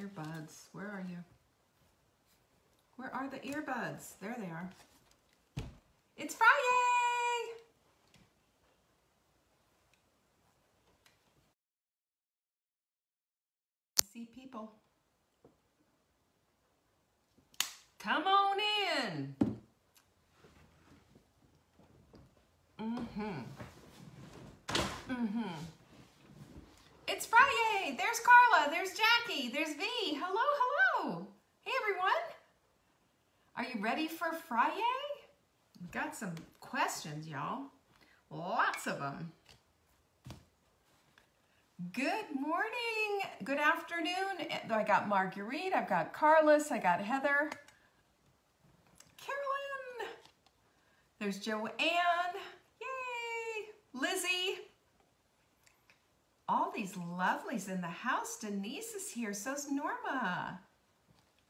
earbuds. Where are you? Where are the earbuds? There they are. It's FriYay! See people. Come on in. It's FriYay. There's Carla. There's Jackie. There's V. Hello, hello. Hey, everyone. Are you ready for FriYay? We've got some questions, y'all. Lots of them. Good morning. Good afternoon. I got Marguerite. I've got Carlos. I got Heather. Carolyn. There's Joanne. Yay. Lizzie. All these lovelies in the house. Denise is here. So's Norma.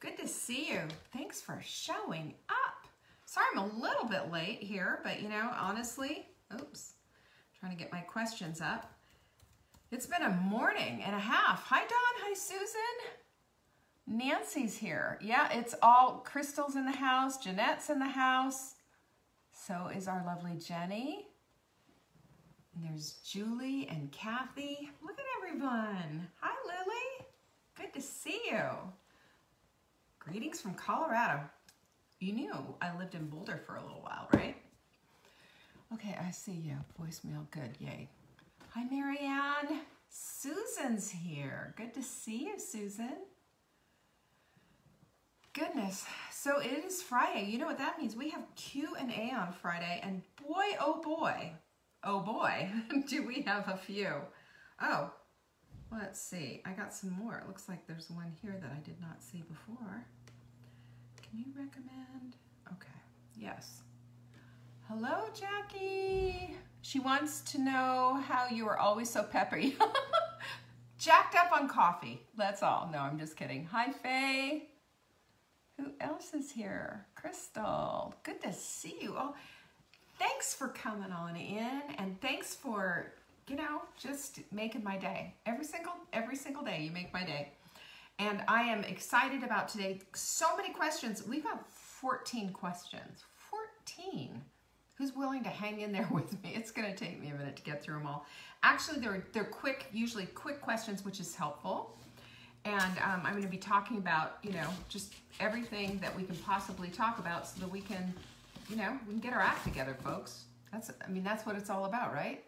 Good to see you. Thanks for showing up. Sorry I'm a little bit late here, but you know, honestly, oops, trying to get my questions up. It's been a morning and a half. Hi, Dawn. Hi, Susan. Nancy's here. Yeah, it's all Crystal's in the house. Jeanette's in the house. So is our lovely Jenny. And there's Julie and Kathy. Look at everyone. Hi, Lily. Good to see you. Greetings from Colorado. You knew I lived in Boulder for a little while, right? Okay, I see you. Voicemail, good, yay. Hi, Marianne. Susan's here. Good to see you, Susan. Goodness, so it is Friday. You know what that means? We have Q and A on Friday, and boy, oh boy, do we have a few. Oh, let's see. I got some more. It looks like there's one here that I did not see before. Can you recommend? Okay, yes. Hello, Jackie. She wants to know how you are always so peppery. Jacked up on coffee, that's all. No, I'm just kidding. Hi, Faye. Who else is here? Crystal, good to see you. Oh, thanks for coming on in, and thanks for, you know, just making my day. Every single day you make my day. And I am excited about today. So many questions. We've got 14 questions. 14. Who's willing to hang in there with me? It's going to take me a minute to get through them all. Actually, they're quick, usually quick questions, which is helpful. And I'm going to be talking about, you know, just everything that we can possibly talk about so that we can, you know, we can get our act together, folks. That's what it's all about, right?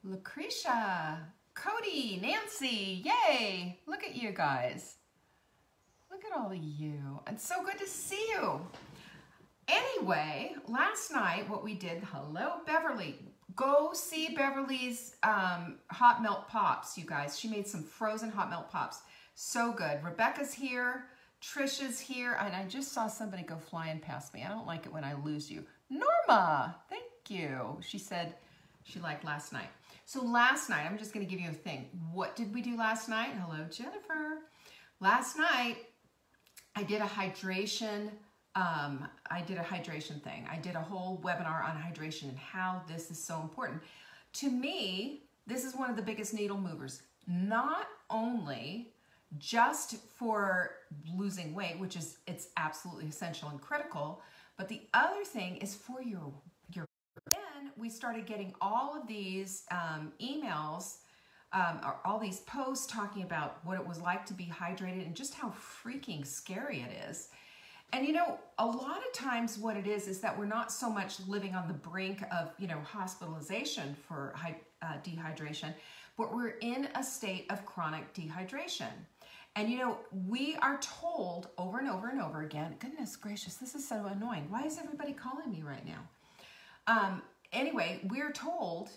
Lucretia, Cody, Nancy, yay! Look at you guys. Look at all of you. It's so good to see you. Anyway, last night what we did, hello Beverly. Go see Beverly's hot melt pops, you guys. She made some frozen hot melt pops. So good. Rebecca's here. Trisha's here. And I just saw somebody go flying past me. I don't like it when I lose you. Norma, thank you. She said she liked last night. So last night, I'm just going to give you a thing. What did we do last night? Hello, Jennifer. Last night, I did a hydration thing. I did a whole webinar on hydration and how this is so important. To me, this is one of the biggest needle movers. Not only just for losing weight, which is, it's absolutely essential and critical, but the other thing is for your then we started getting all of these emails, or all these posts talking about what it was like to be hydrated and just how freaking scary it is. And you know, a lot of times what it is that we're not so much living on the brink of, you know, hospitalization for dehydration, but we're in a state of chronic dehydration. And you know, we are told over and over and over again, goodness gracious, this is so annoying. Why is everybody calling me right now? Anyway, we're told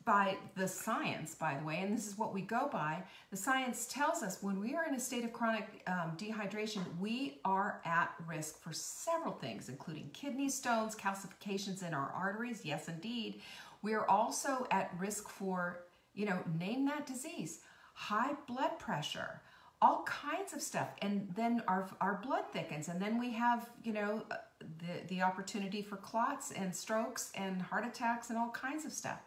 by the science, by the way, and this is what we go by, the science tells us when we are in a state of chronic dehydration, we are at risk for several things, including kidney stones, calcifications in our arteries. Yes, indeed. We are also at risk for, you know, name that disease, high blood pressure, all kinds of stuff. And then our blood thickens, and then we have, you know, the opportunity for clots and strokes and heart attacks and all kinds of stuff.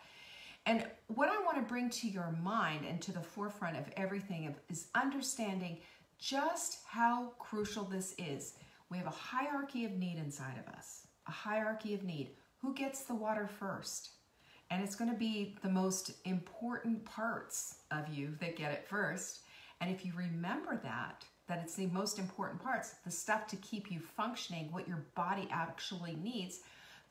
And what I want to bring to your mind and to the forefront of everything is understanding just how crucial this is. We have a hierarchy of need inside of us, a hierarchy of need. Who gets the water first? And it's going to be the most important parts of you that get it first. And if you remember that it's the most important parts, the stuff to keep you functioning, what your body actually needs,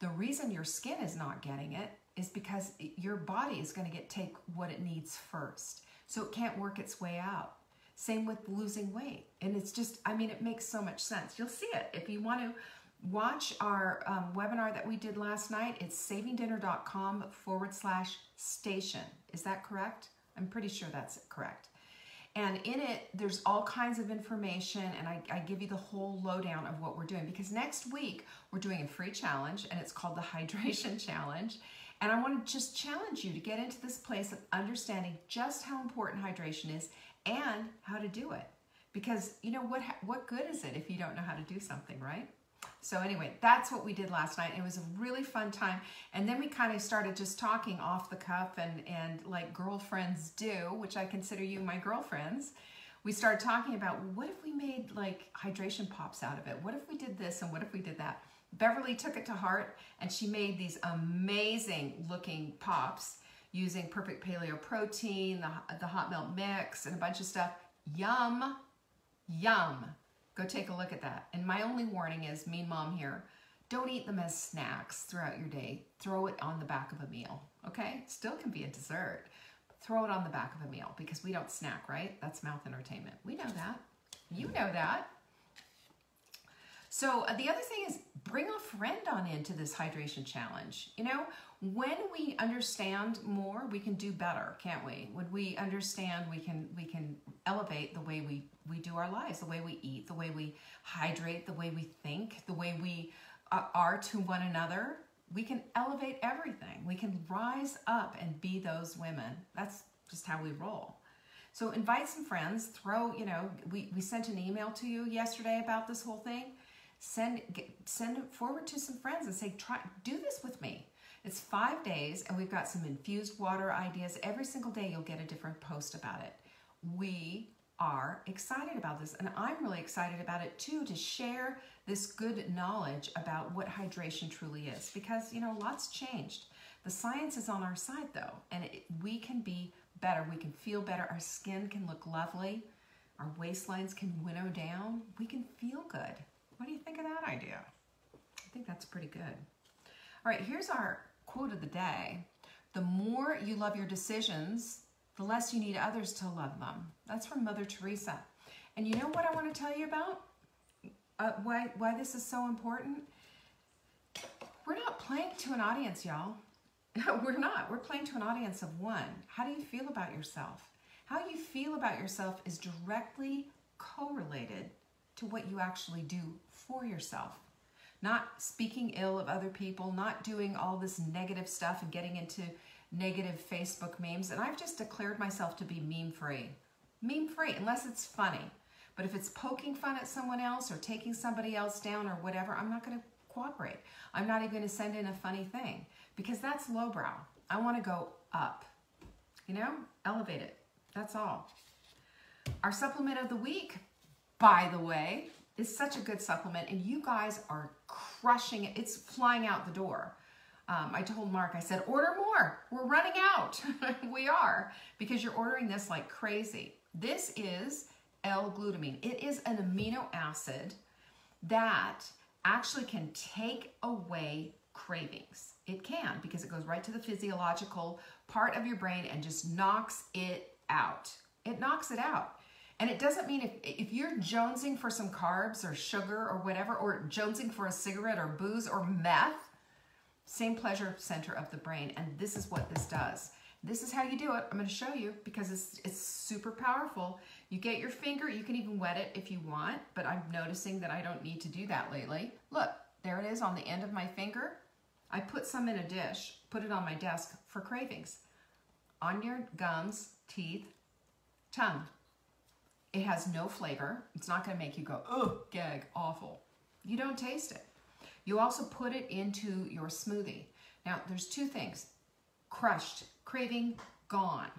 the reason your skin is not getting it is because your body is going to take what it needs first. So it can't work its way out. Same with losing weight. And it's just, I mean, it makes so much sense. You'll see it. If you want to watch our webinar that we did last night, it's savingdinner.com/station. Is that correct? I'm pretty sure that's correct. And in it, there's all kinds of information, and I give you the whole lowdown of what we're doing. Because next week, we're doing a free challenge, and it's called the Hydration Challenge. And I want to just challenge you to get into this place of understanding just how important hydration is and how to do it. Because, you know, what good is it if you don't know how to do something, right? So anyway, that's what we did last night. It was a really fun time. And then we kind of started just talking off the cuff and like girlfriends do, which I consider you my girlfriends. We started talking about, well, what if we made like hydration pops out of it? What if we did this and what if we did that? Beverly took it to heart and she made these amazing looking pops using perfect paleo protein, the hot melt mix, and a bunch of stuff. Yum, yum. Go take a look at that. And my only warning is, mean mom here, don't eat them as snacks throughout your day. Throw it on the back of a meal, okay? Still can be a dessert. Throw it on the back of a meal because we don't snack, right? That's mouth entertainment. We know that. You know that. So the other thing is bring a friend on into this hydration challenge. You know, when we understand more, we can do better, can't we? When we understand, we can elevate the way we do our lives, the way we eat, the way we hydrate, the way we think, the way we are to one another. We can elevate everything. We can rise up and be those women. That's just how we roll. So invite some friends. Throw, you know, we sent an email to you yesterday about this whole thing. Send it forward to some friends and say, do this with me. It's 5 days and we've got some infused water ideas. Every single day you'll get a different post about it. We are excited about this, and I'm really excited about it too, to share this good knowledge about what hydration truly is, because, you know, lots changed. The science is on our side though, and we can be better. We can feel better. Our skin can look lovely. Our waistlines can winnow down. We can feel good. What do you think of that idea? I think that's pretty good. All right, here's our quote of the day. The more you love your decisions, the less you need others to love them. That's from Mother Teresa. And you know what I want to tell you about? Why this is so important? We're not playing to an audience, y'all. We're not. We're playing to an audience of one. How do you feel about yourself? How you feel about yourself is directly correlated to what you actually do for yourself. Not speaking ill of other people, not doing all this negative stuff and getting into negative Facebook memes. And I've just declared myself to be meme-free. Meme-free, unless it's funny. But if it's poking fun at someone else or taking somebody else down or whatever, I'm not going to cooperate. I'm not even going to send in a funny thing because that's lowbrow. I want to go up. You know, elevate it. That's all. Our supplement of the week, by the way, is such a good supplement, and you guys are crushing it. It's flying out the door. I told Mark, I said, order more. We're running out. We are, because you're ordering this like crazy. This is L-glutamine. It is an amino acid that actually can take away cravings. It can, because it goes right to the physiological part of your brain and just knocks it out. It knocks it out. And it doesn't mean if you're jonesing for some carbs or sugar or whatever, or jonesing for a cigarette or booze or meth, same pleasure center of the brain. And this is what this does. This is how you do it. I'm going to show you because it's super powerful. You get your finger, you can even wet it if you want, but I'm noticing that I don't need to do that lately. Look, there it is on the end of my finger. I put some in a dish, put it on my desk for cravings. On your gums, teeth, tongue. It has no flavor. It's not going to make you go, ugh, gag, awful. You don't taste it. You also put it into your smoothie. Now, there's two things. Crushed, craving, gone.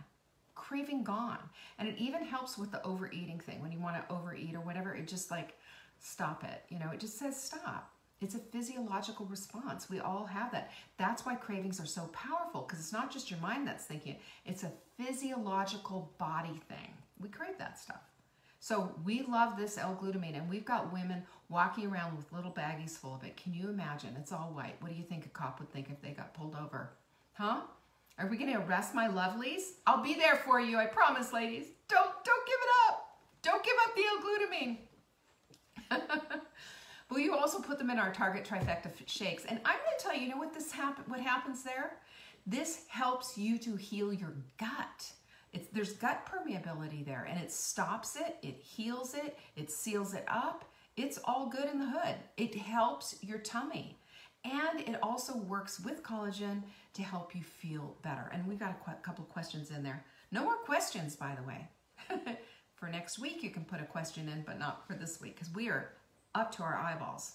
craving gone. And it even helps with the overeating thing. When you want to overeat or whatever, it just like, stop it. You know, it just says stop. It's a physiological response. We all have that. That's why cravings are so powerful, because it's not just your mind that's thinking it. It's a physiological body thing. We crave that stuff. So we love this L-glutamine, and we've got women walking around with little baggies full of it. Can you imagine? It's all white. What do you think a cop would think if they got pulled over? Huh? Are we going to arrest my lovelies? I'll be there for you. I promise, ladies. Don't give it up. Don't give up the L-glutamine. But you also put them in our Target Trifecta shakes. And I'm going to tell you, you know what happens there? This helps you to heal your gut. There's gut permeability there, and it stops it, it heals it, it seals it up. It's all good in the hood. It helps your tummy. And it also works with collagen to help you feel better. And we've got a couple questions in there. No more questions, by the way. For next week, you can put a question in, but not for this week, because we are up to our eyeballs.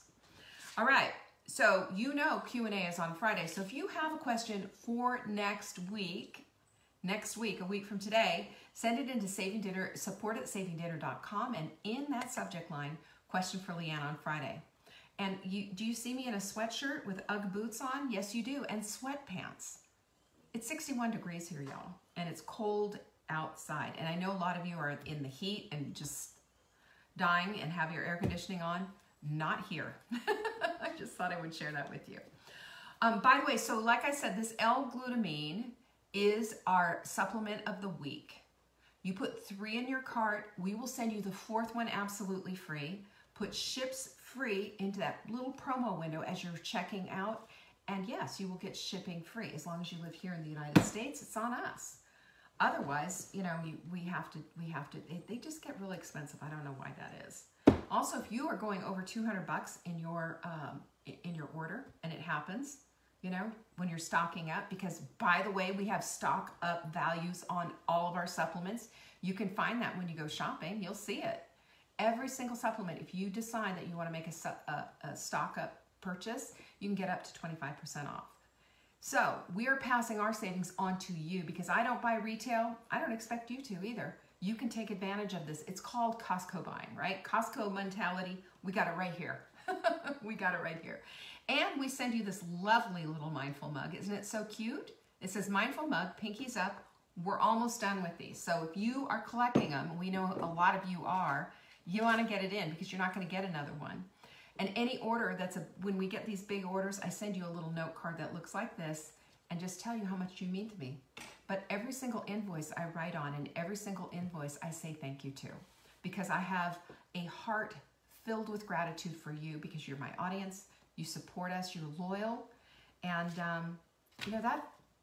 All right, so you know Q&A is on Friday. So if you have a question for next week, a week from today, send it into Saving Dinner, support@savingdinner.com, and in that subject line, question for Leanne on Friday. And do you see me in a sweatshirt with UGG boots on? Yes, you do, and sweatpants. It's 61 degrees here, y'all, and it's cold outside. And I know a lot of you are in the heat and just dying and have your air conditioning on. Not here. I just thought I would share that with you. By the way, so like I said, this L-glutamine is our supplement of the week. You put 3 in your cart. We will send you the 4th one absolutely free. Put ships free into that little promo window as you're checking out. And yes, you will get shipping free as long as you live here in the United States. It's on us. Otherwise, you know, we have to, they just get really expensive. I don't know why that is. Also, if you are going over 200 bucks in your order, and it happens, you know, when you're stocking up, because by the way, we have stock up values on all of our supplements. You can find that when you go shopping, you'll see it. Every single supplement, if you decide that you want to make a stock up purchase, you can get up to 25% off. So we are passing our savings on to you because I don't buy retail. I don't expect you to either. You can take advantage of this. It's called Costco buying, right? Costco mentality. We got it right here. We got it right here. And we send you this lovely little mindful mug. Isn't it so cute? It says mindful mug, pinkies up. We're almost done with these. So if you are collecting them, we know a lot of you are, you want to get it in because you're not going to get another one. And any order when we get these big orders, I send you a little note card that looks like this and just tell you how much you mean to me. But every single invoice I write on, and every single invoice I say thank you to, because I have a heart filled with gratitude for you because you're my audience, you support us, you're loyal, and you know,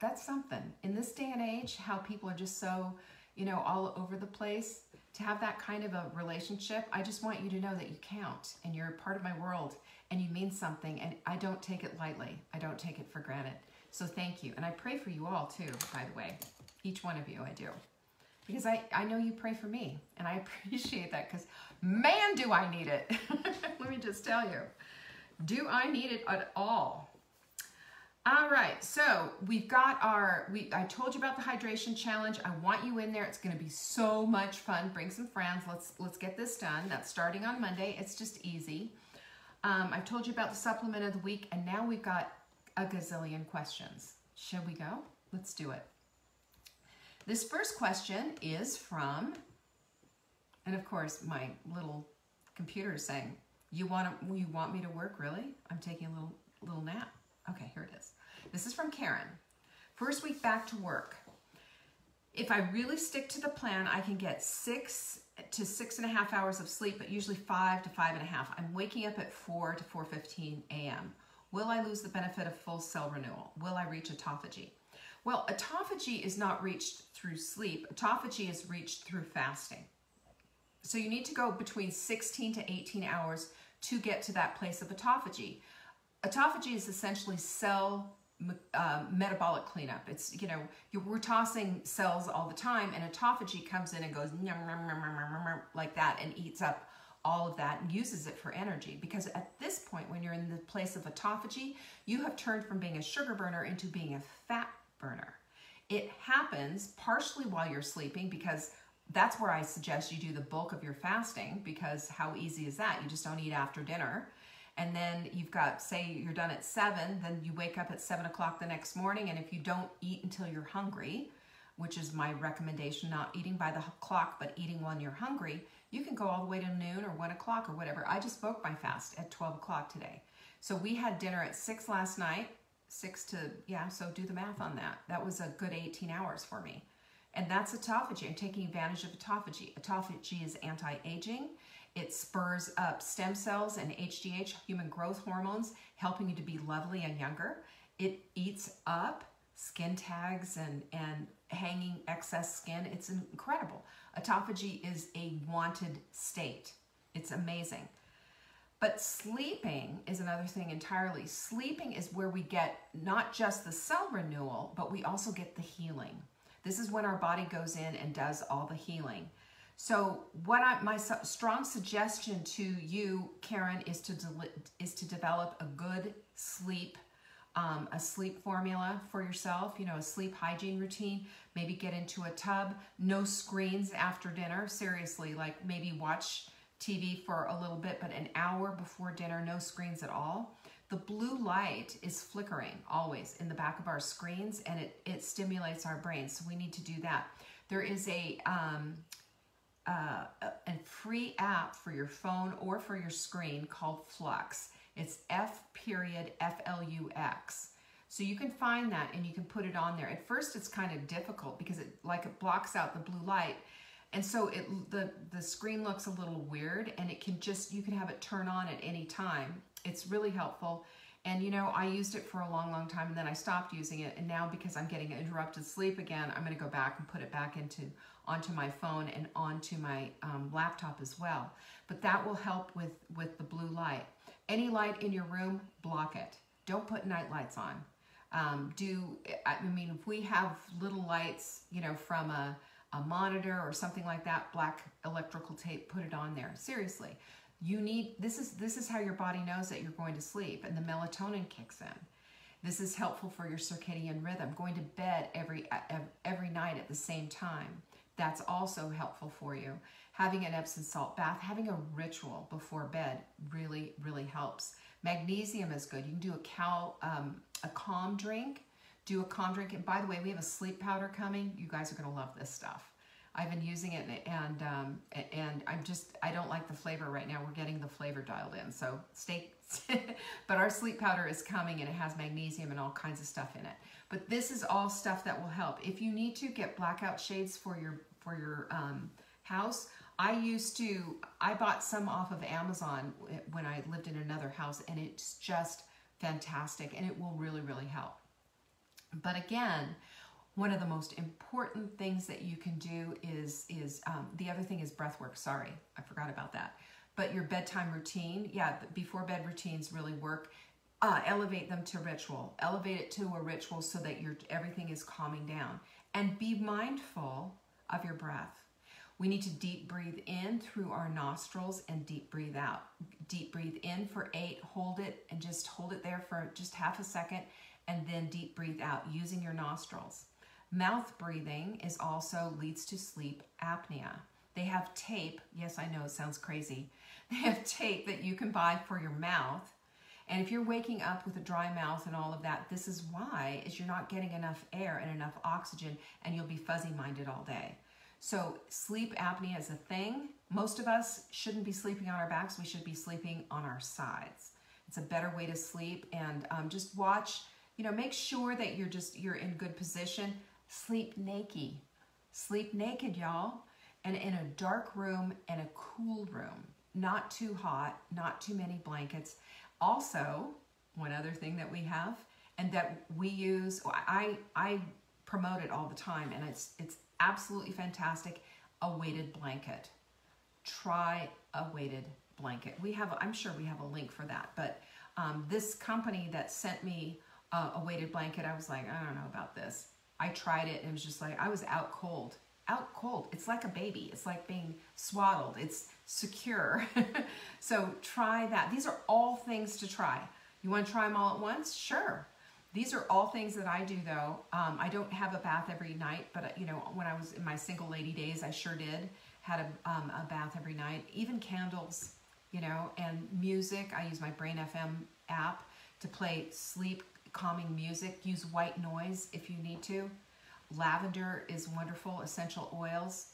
that's something. In this day and age, how people are just so, you know, all over the place, to have that kind of a relationship, I just want you to know that you count and you're a part of my world and you mean something, and I don't take it lightly. I don't take it for granted. So thank you. And I pray for you all too, by the way. Each one of you, I do. Because I know you pray for me, and I appreciate that because, man, do I need it. Let me just tell you. Do I need it at all? All right, so we've got I told you about the hydration challenge. I want you in there. It's going to be so much fun. Bring some friends. Let's get this done. That's starting on Monday. It's just easy. I've told you about the supplement of the week, and now we've got a gazillion questions. Shall we go? Let's do it. This first question is from, and of course, my little computer is saying, you want me to work, really? I'm taking a little nap. Okay, here it is. This is from Karen. First week back to work. If I really stick to the plan, I can get 6 to 6.5 hours of sleep, but usually 5 to 5.5. I'm waking up at 4 to 4:15 a.m. Will I lose the benefit of full cell renewal? Will I reach autophagy? Well, autophagy is not reached through sleep. Autophagy is reached through fasting. So you need to go between 16 to 18 hours to get to that place of autophagy. Autophagy is essentially cell metabolic cleanup. It's, you know, we're tossing cells all the time, and autophagy comes in and goes like that and eats up all of that and uses it for energy. Because at this point, when you're in the place of autophagy, you have turned from being a sugar burner into being a fat burner. It happens partially while you're sleeping, because that's where I suggest you do the bulk of your fasting, because how easy is that? You just don't eat after dinner. And then you've got, say you're done at 7, then you wake up at 7 o'clock the next morning, and if you don't eat until you're hungry, which is my recommendation, not eating by the clock, but eating when you're hungry, you can go all the way to noon or 1 o'clock or whatever. I just broke my fast at 12 o'clock today. So we had dinner at 6 last night, 6 to, yeah, so do the math on that. That was a good 18 hours for me. And that's autophagy. I'm taking advantage of autophagy. Autophagy is anti-aging. It spurs up stem cells and HGH, human growth hormones, helping you to be lovely and younger. It eats up skin tags and hanging excess skin. It's incredible. Autophagy is a wanted state. It's amazing. But sleeping is another thing entirely. Sleeping is where we get not just the cell renewal, but we also get the healing. This is when our body goes in and does all the healing. So my strong suggestion to you, Karen, is to develop a good sleep, a sleep formula for yourself, you know, a sleep hygiene routine. Maybe get into a tub, no screens after dinner. Seriously, like maybe watch TV for a little bit, but an hour before dinner, no screens at all. The blue light is flickering always in the back of our screens, and it stimulates our brains. So we need to do that. There is a free app for your phone or for your screen called Flux. It's F.Flux. So you can find that and you can put it on there. At first it's kind of difficult because it blocks out the blue light. And so the screen looks a little weird, and you can have it turn on at any time. It's really helpful. And you know, I used it for a long, long time, and then I stopped using it. And now, because I'm getting interrupted sleep again, I'm going to go back and put it back onto my phone and onto my laptop as well. But that will help with the blue light. Any light in your room, block it. Don't put night lights on. I mean, if we have little lights, you know, from a monitor or something like that, black electrical tape, put it on there. Seriously. This is how your body knows that you're going to sleep, and the melatonin kicks in. This is helpful for your circadian rhythm. Going to bed every night at the same time. That's also helpful for you. Having an Epsom salt bath, having a ritual before bed really, really helps. Magnesium is good. You can do a calm drink. Do a calm drink. And by the way, we have a sleep powder coming. You guys are going to love this stuff. I've been using it, and I don't like the flavor right now. We're getting the flavor dialed in, so stay. But our sleep powder is coming, and it has magnesium and all kinds of stuff in it. But this is all stuff that will help. If you need to get blackout shades for your house, I bought some off of Amazon when I lived in another house, and it's just fantastic, and it will really, really help. But again, one of the most important things that you can do is the other thing is breath work. Sorry, I forgot about that. But your bedtime routine, yeah, before bed routines really work. Elevate them to ritual. Elevate it to a ritual so that everything is calming down. And be mindful of your breath. We need to deep breathe in through our nostrils and deep breathe out. Deep breathe in for 8, hold it, and just hold it there for just half a second, and then deep breathe out using your nostrils. Mouth breathing also leads to sleep apnea. They have tape. Yes, I know it sounds crazy. They have tape that you can buy for your mouth. And if you're waking up with a dry mouth and all of that, this is why you're not getting enough air and enough oxygen, and you'll be fuzzy-minded all day. So sleep apnea is a thing. Most of us shouldn't be sleeping on our backs. We should be sleeping on our sides. It's a better way to sleep. And just watch, you know, make sure that you're in good position. Sleep naked. Sleep naked, y'all. And in a dark room and a cool room. Not too hot, not too many blankets. Also, one other thing that we have and that we use, I promote it all the time, and it's absolutely fantastic, a weighted blanket. Try a weighted blanket. I'm sure we have a link for that, but this company that sent me a weighted blanket, I was like, I don't know about this. I tried it, and it was just like, I was out cold. Out cold. It's like a baby. It's like being swaddled. It's secure. So try that. These are all things to try. You want to try them all at once? Sure. These are all things that I do though. I don't have a bath every night, but you know, when I was in my single lady days, I sure did. Had a bath every night. Even candles, you know, and music. I use my Brain FM app to play sleep calming music. Use white noise if you need to. Lavender is wonderful, essential oils.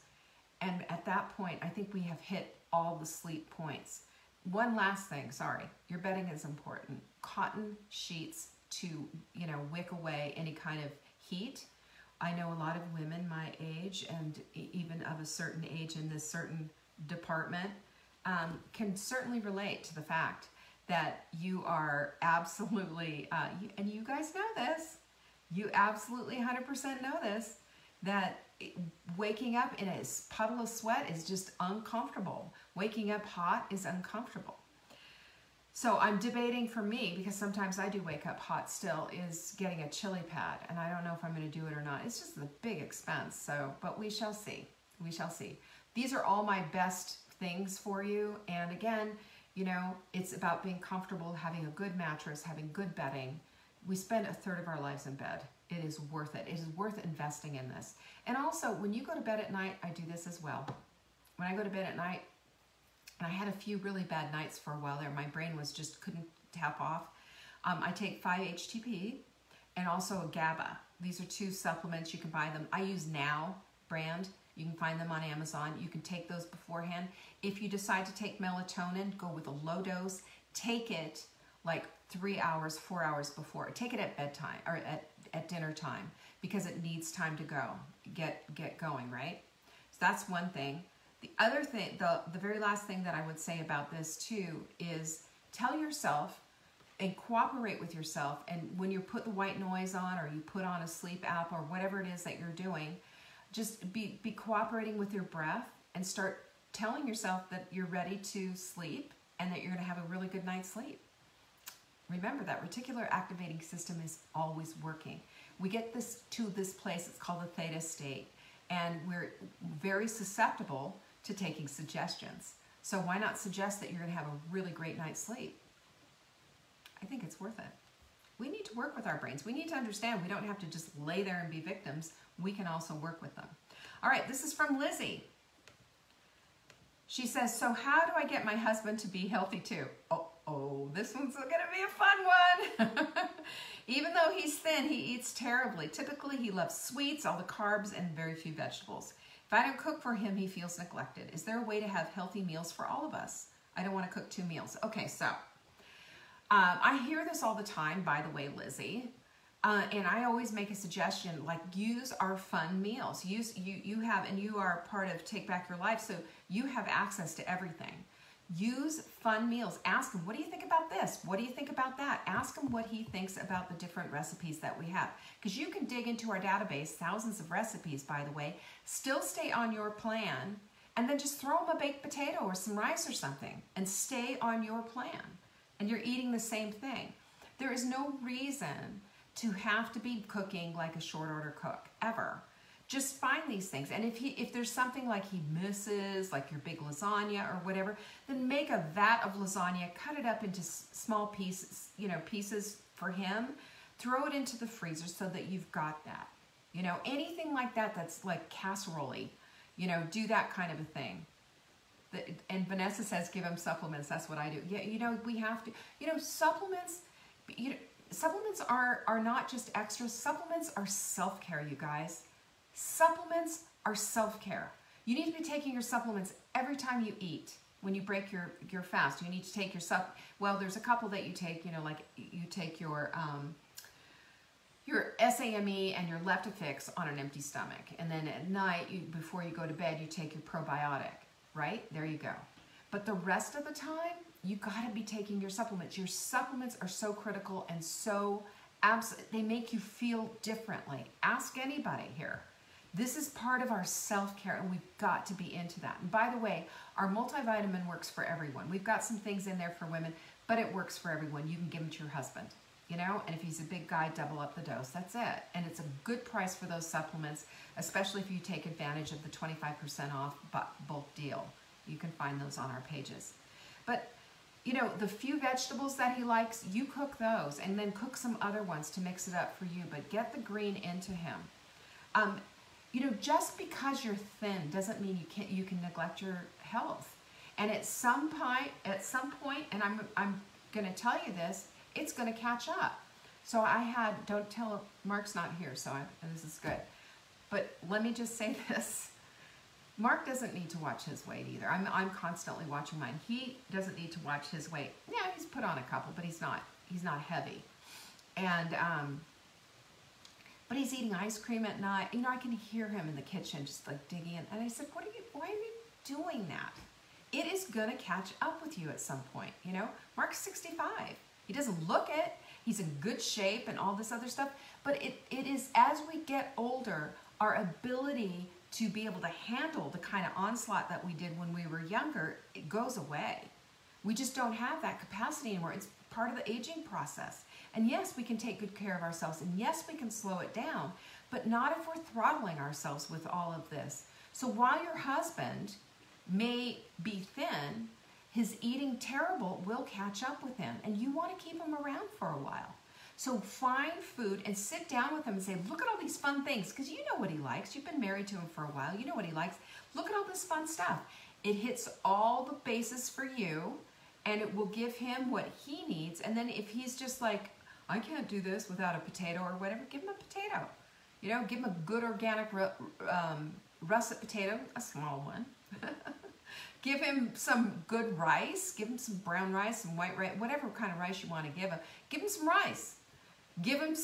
And at that point, I think we have hit all the sleep points. One last thing, sorry, your bedding is important. Cotton sheets to, you know, wick away any kind of heat. I know a lot of women my age and even of a certain age in this certain department can certainly relate to the fact that you are absolutely, and you guys know this, you absolutely 100% know this, that waking up in a puddle of sweat is just uncomfortable. Waking up hot is uncomfortable. So I'm debating for me, because sometimes I do wake up hot still, is getting a chili pad. And I don't know if I'm going to do it or not. It's just a big expense. So, but we shall see. We shall see. These are all my best things for you. And again, you know, it's about being comfortable, having a good mattress, having good bedding. We spend a third of our lives in bed. It is worth it. It is worth investing in this. And also, when you go to bed at night, I do this as well. When I go to bed at night, and I had a few really bad nights for a while there. My brain was just couldn't tap off. I take 5-HTP and also a GABA. These are two supplements. You can buy them. I use Now brand. You can find them on Amazon. You can take those beforehand. If you decide to take melatonin, go with a low dose. Take it like 3 hours, 4 hours before. Take it at bedtime or at dinner time, because it needs time to go, get going, right? So that's one thing. The other thing, the very last thing that I would say about this too is tell yourself and cooperate with yourself. And when you put the white noise on, or you put on a sleep app, or whatever it is that you're doing, just be cooperating with your breath and start telling yourself that you're ready to sleep and that you're going to have a really good night's sleep. Remember that reticular activating system is always working. We get this to this place, it's called the theta state, and we're very susceptible to taking suggestions. So why not suggest that you're going to have a really great night's sleep? I think it's worth it. We need to work with our brains. We need to understand we don't have to just lay there and be victims. We can also work with them. All right, this is from Lizzie. She says, so how do I get my husband to be healthy too? Oh, this one's going to be a fun one. Even though he's thin, he eats terribly. Typically, he loves sweets, all the carbs, and very few vegetables. If I don't cook for him, he feels neglected. Is there a way to have healthy meals for all of us? I don't want to cook 2 meals. Okay, so I hear this all the time, by the way, Lizzie. And I always make a suggestion, like use our fun meals. You have, and you are part of Take Back Your Life, so you have access to everything. Use fun meals. Ask him, what do you think about this? What do you think about that? Ask him what he thinks about the different recipes that we have. Because you can dig into our database, thousands of recipes, by the way, still stay on your plan, and then just throw him a baked potato or some rice or something, and stay on your plan. And you're eating the same thing. There is no reason to have to be cooking like a short order cook, ever. Just find these things. And if there's something like he misses, like your big lasagna or whatever, then make a vat of lasagna, cut it up into small pieces, pieces for him, throw it into the freezer so that you've got that. Anything like that that's like casserole-y, do that kind of a thing. And Vanessa says, give him supplements. That's what I do. Yeah, we have to, supplements, supplements are not just extras. Supplements are self-care, you guys. Supplements are self-care. You need to be taking your supplements every time you eat. When you break your fast, you need to take your well, there's a couple that you take, like you take your SAMe and your Leptofix on an empty stomach. And then at night, before you go to bed, you take your probiotic, right? There you go. But the rest of the time, you gotta be taking your supplements. Your supplements are so critical and so they make you feel differently. Ask anybody here. This is part of our self-care, and we've got to be into that. And by the way, our multivitamin works for everyone. We've got some things in there for women, but it works for everyone. You can give them to your husband, and if he's a big guy, double up the dose. That's it. And it's a good price for those supplements, especially if you take advantage of the 25% off bulk deal. You can find those on our pages. But you know, the few vegetables that he likes, you cook those, and then cook some other ones to mix it up for you, but get the green into him. You know, just because you're thin doesn't mean you can neglect your health. And at some point, and I'm going to tell you this, it's going to catch up. So don't tell, Mark's not here, so this is good. But let me just say this. Mark doesn't need to watch his weight either. I'm constantly watching mine. He doesn't need to watch his weight. Yeah, he's put on a couple, but he's not heavy. And, but he's eating ice cream at night. You know, I can hear him in the kitchen just like digging in. And I said, why are you doing that? It is going to catch up with you at some point, you know? Mark's 65. He doesn't look it. He's in good shape and all this other stuff. But it is, as we get older, our ability to be able to handle the kind of onslaught that we did when we were younger, it goes away. We just don't have that capacity anymore. It's part of the aging process. And yes, we can take good care of ourselves, and yes, we can slow it down, but not if we're throttling ourselves with all of this. So while your husband may be thin, his eating terrible will catch up with him, and you want to keep him around for a while. So find food and sit down with him and say, look at all these fun things, because you know what he likes. You've been married to him for a while. You know what he likes. Look at all this fun stuff. It hits all the bases for you, and it will give him what he needs. And then if he's just like, I can't do this without a potato or whatever, give him a potato. You know, give him a good organic russet potato, a small one. Give him some good rice. Give him some brown rice, some white rice, whatever kind of rice you want to give him. Give him some rice. Give him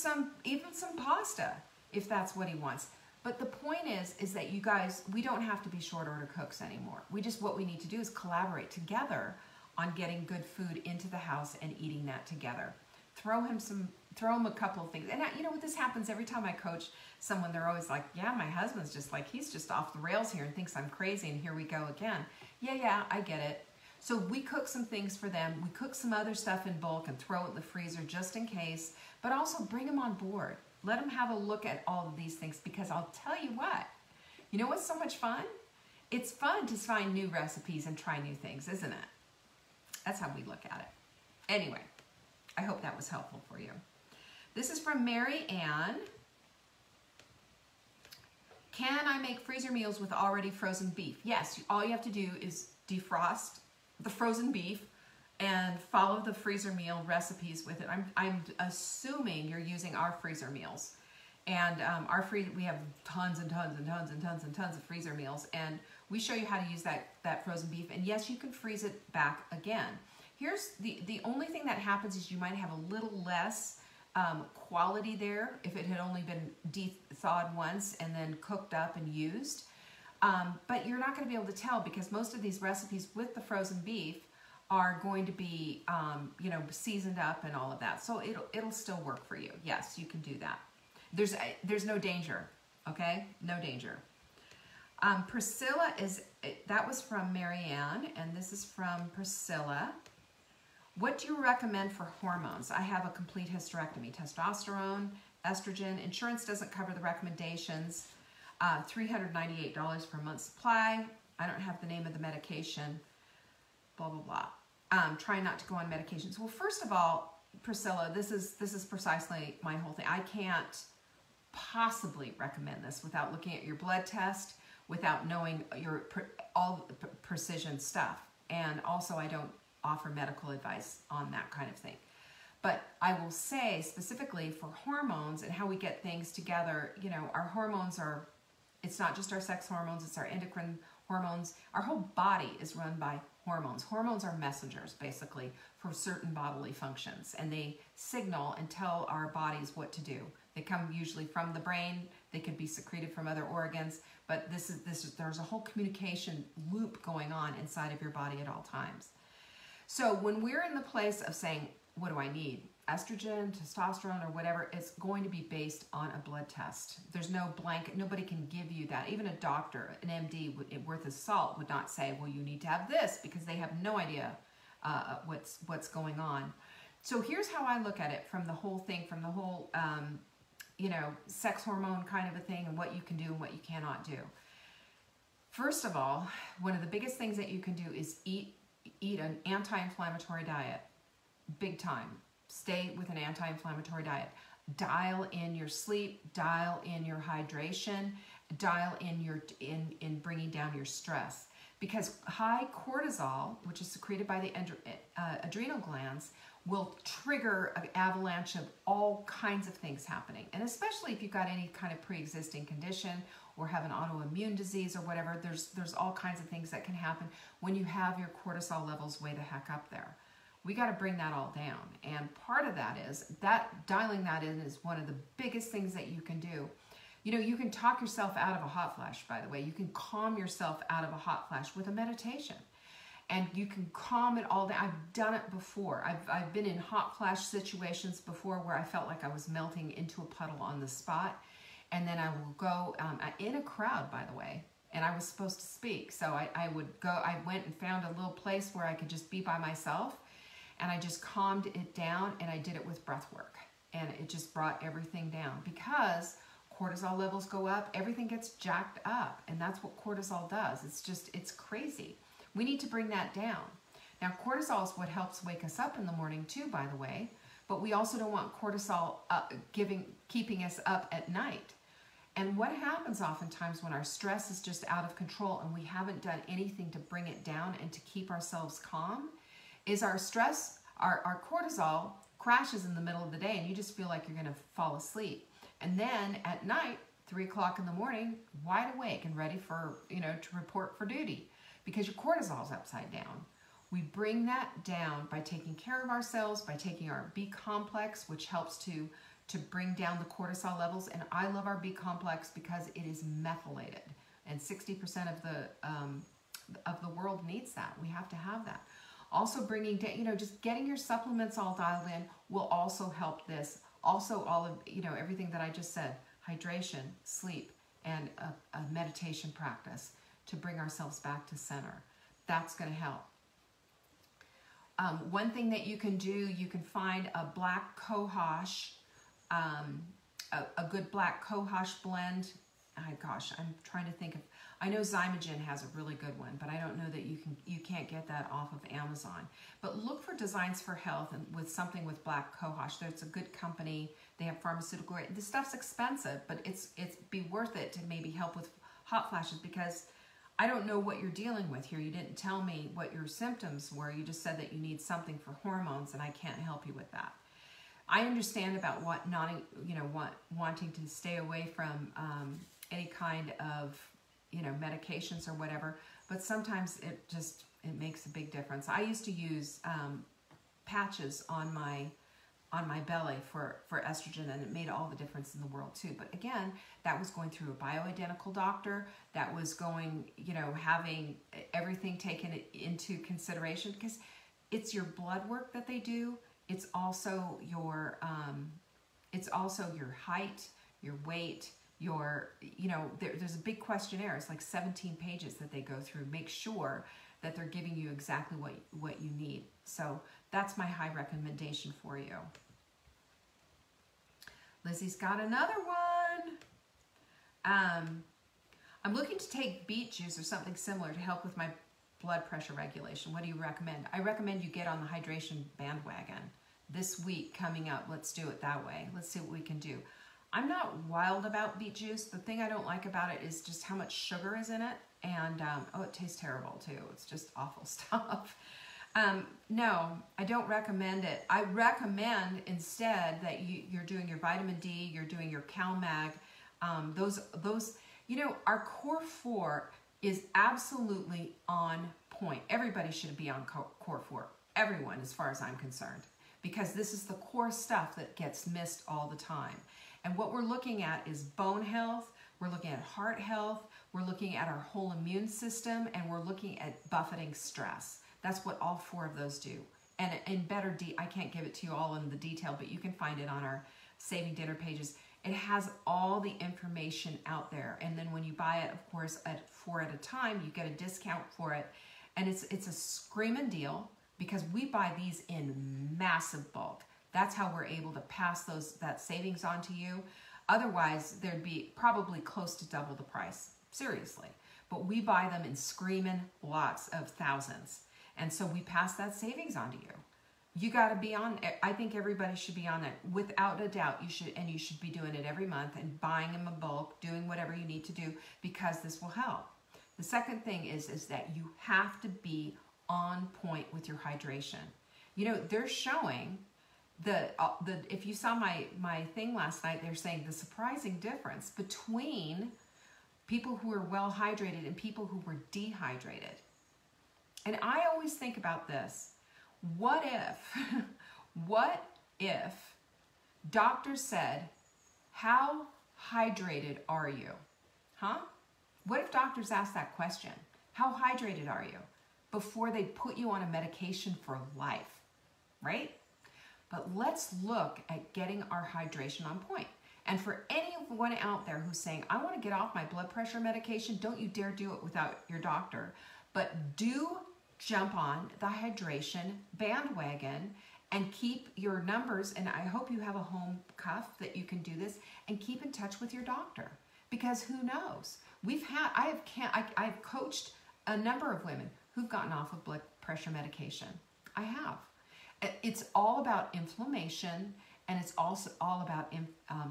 even some pasta, if that's what he wants. But the point is that you guys, we don't have to be short order cooks anymore. What we need to do is collaborate together on getting good food into the house and eating that together. Throw him a couple of things. And you know what, this happens every time I coach someone. They're always like, yeah, my husband's just like, he's just off the rails here and thinks I'm crazy, and here we go again. Yeah, I get it. So we cook some things for them. We cook some other stuff in bulk and throw it in the freezer just in case, but also bring them on board. Let them have a look at all of these things, because I'll tell you what, you know what's so much fun? It's fun to find new recipes and try new things, isn't it? That's how we look at it. Anyway, I hope that was helpful for you. This is from Mary Ann. Can I make freezer meals with already frozen beef? Yes, all you have to do is defrost the frozen beef and follow the freezer meal recipes with it. I'm assuming you're using our freezer meals. And we have tons and tons and tons and tons and tons of freezer meals, and we show you how to use that frozen beef. And yes, you can freeze it back again. Here's the only thing that happens is you might have a little less quality there if it had only been thawed once and then cooked up and used. But you're not going to be able to tell, because most of these recipes with the frozen beef are going to be, you know, seasoned up and all of that. So it'll still work for you. Yes, you can do that. There's no danger, okay? No danger. Priscilla that was from Marianne, and this is from Priscilla. What do you recommend for hormones? I have a complete hysterectomy, testosterone, estrogen. Insurance doesn't cover the recommendations. $398 per month supply. I don't have the name of the medication. Blah, blah, blah. Try not to go on medications. Well, first of all, Priscilla, this is precisely my whole thing. I can't possibly recommend this without looking at your blood test, without knowing all the precision stuff. And also, I don't offer medical advice on that kind of thing. But I will say specifically for hormones and how we get things together, you know, our hormones it's not just our sex hormones, it's our endocrine hormones. Our whole body is run by hormones. Hormones are messengers, basically, for certain bodily functions, and they signal and tell our bodies what to do. They come usually from the brain. They could be secreted from other organs, but there's a whole communication loop going on inside of your body at all times. So when we're in the place of saying, what do I need? Estrogen, testosterone, or whatever, it's going to be based on a blood test. There's no blanket, nobody can give you that. Even a doctor, an MD worth his salt would not say, well, you need to have this, because they have no idea what's going on. So here's how I look at it from the whole thing, from the whole, you know, sex hormone kind of a thing, and what you can do and what you cannot do. First of all, one of the biggest things that you can do is eat eat an anti-inflammatory diet, big time. Stay with an anti-inflammatory diet. Dial in your sleep, dial in your hydration, dial in your in bringing down your stress. Because high cortisol, which is secreted by the adrenal glands, will trigger an avalanche of all kinds of things happening. And especially if you've got any kind of pre-existing condition or have an autoimmune disease or whatever, there's all kinds of things that can happen when you have your cortisol levels way the heck up there. We got to bring that all down. And part of that is that dialing that in is one of the biggest things that you can do. You know, you can talk yourself out of a hot flash, by the way. You can calm yourself out of a hot flash with a meditation. And you can calm it all down. I've done it before. I've been in hot flash situations before where I felt like I was melting into a puddle on the spot. And then I will go in a crowd, by the way. And I was supposed to speak. So I went and found a little place where I could just be by myself. And I just calmed it down, and I did it with breath work. And it just brought everything down. Because cortisol levels go up, everything gets jacked up. And that's what cortisol does. It's crazy. We need to bring that down. Now, cortisol is what helps wake us up in the morning too, by the way. But we also don't want cortisol keeping us up at night. And what happens oftentimes when our stress is just out of control and we haven't done anything to bring it down and to keep ourselves calm is our stress, our cortisol crashes in the middle of the day and you just feel like you're going to fall asleep. And then at night, 3 o'clock in the morning, wide awake and ready for, to report for duty because your cortisol is upside down. We bring that down by taking care of ourselves, by taking our B complex, which helps to bring down the cortisol levels. And I love our B complex because it is methylated. And 60% of the world needs that. We have to have that. Also bringing down, just getting your supplements all dialed in will also help this. Also all of, everything that I just said, hydration, sleep, and a meditation practice to bring ourselves back to center. That's going to help. One thing that you can do, you can find a black cohosh, a good black cohosh blend. Oh gosh, I'm trying to think of, I know Zymogen has a really good one, but I don't know that you can't get that off of Amazon. But look for Designs for Health and with something with black cohosh. There's a good company. They have pharmaceutical grade. This stuff's expensive, but it's be worth it to maybe help with hot flashes because I don't know what you're dealing with here. You didn't tell me what your symptoms were. You just said that you need something for hormones, and I can't help you with that. I understand about wanting to stay away from any kind of medications or whatever, but sometimes it makes a big difference. I used to use patches on my belly for estrogen, and it made all the difference in the world too. But again, that was going through a bioidentical doctor. That was going, having everything taken into consideration because it's your blood work that they do. It's also your height, your weight, there's a big questionnaire. It's like 17 pages that they go through. Make sure that they're giving you exactly what you need. So that's my high recommendation for you. Lizzie's got another one. I'm looking to take beet juice or something similar to help with my blood pressure regulation. What do you recommend? I recommend you get on the hydration bandwagon. This week coming up, let's do it that way. Let's see what we can do. I'm not wild about beet juice. The thing I don't like about it is just how much sugar is in it. And, it tastes terrible too. It's just awful stuff. No, I don't recommend it. I recommend instead that you're doing your vitamin D, you're doing your CalMag. Our Core 4 is absolutely on point. Everybody should be on Core 4. Everyone, as far as I'm concerned. Because this is the core stuff that gets missed all the time. And what we're looking at is bone health, we're looking at heart health, we're looking at our whole immune system, and we're looking at buffeting stress. That's what all 4 of those do. And in better I can't give it to you all in the detail, but you can find it on our Saving Dinner pages. It has all the information out there. And then when you buy it, of course, at 4 at a time, you get a discount for it. And it's a screaming deal because we buy these in massive bulk. That's how we're able to pass that savings on to you. Otherwise, there'd be probably close to double the price. Seriously. But we buy them in screaming lots of thousands. And so we pass that savings on to you. You got to be on, I think everybody should be on it without a doubt. You should, and you should be doing it every month and buying them in bulk, doing whatever you need to do, because this will help. The second thing is that you have to be on point with your hydration. You know, they're showing if you saw my thing last night, they're saying the surprising difference between people who are well hydrated and people who were dehydrated. And I always think about this. What if doctors said, how hydrated are you? Huh? What if doctors asked that question? How hydrated are you? Before they put you on a medication for life, right? But let's look at getting our hydration on point. And for anyone out there who's saying, I want to get off my blood pressure medication, don't you dare do it without your doctor. But do jump on the hydration bandwagon and keep your numbers, and I hope you have a home cuff that you can do this, and keep in touch with your doctor, because who knows? I've coached a number of women who've gotten off of blood pressure medication. I have. It's all about inflammation, and it's also all about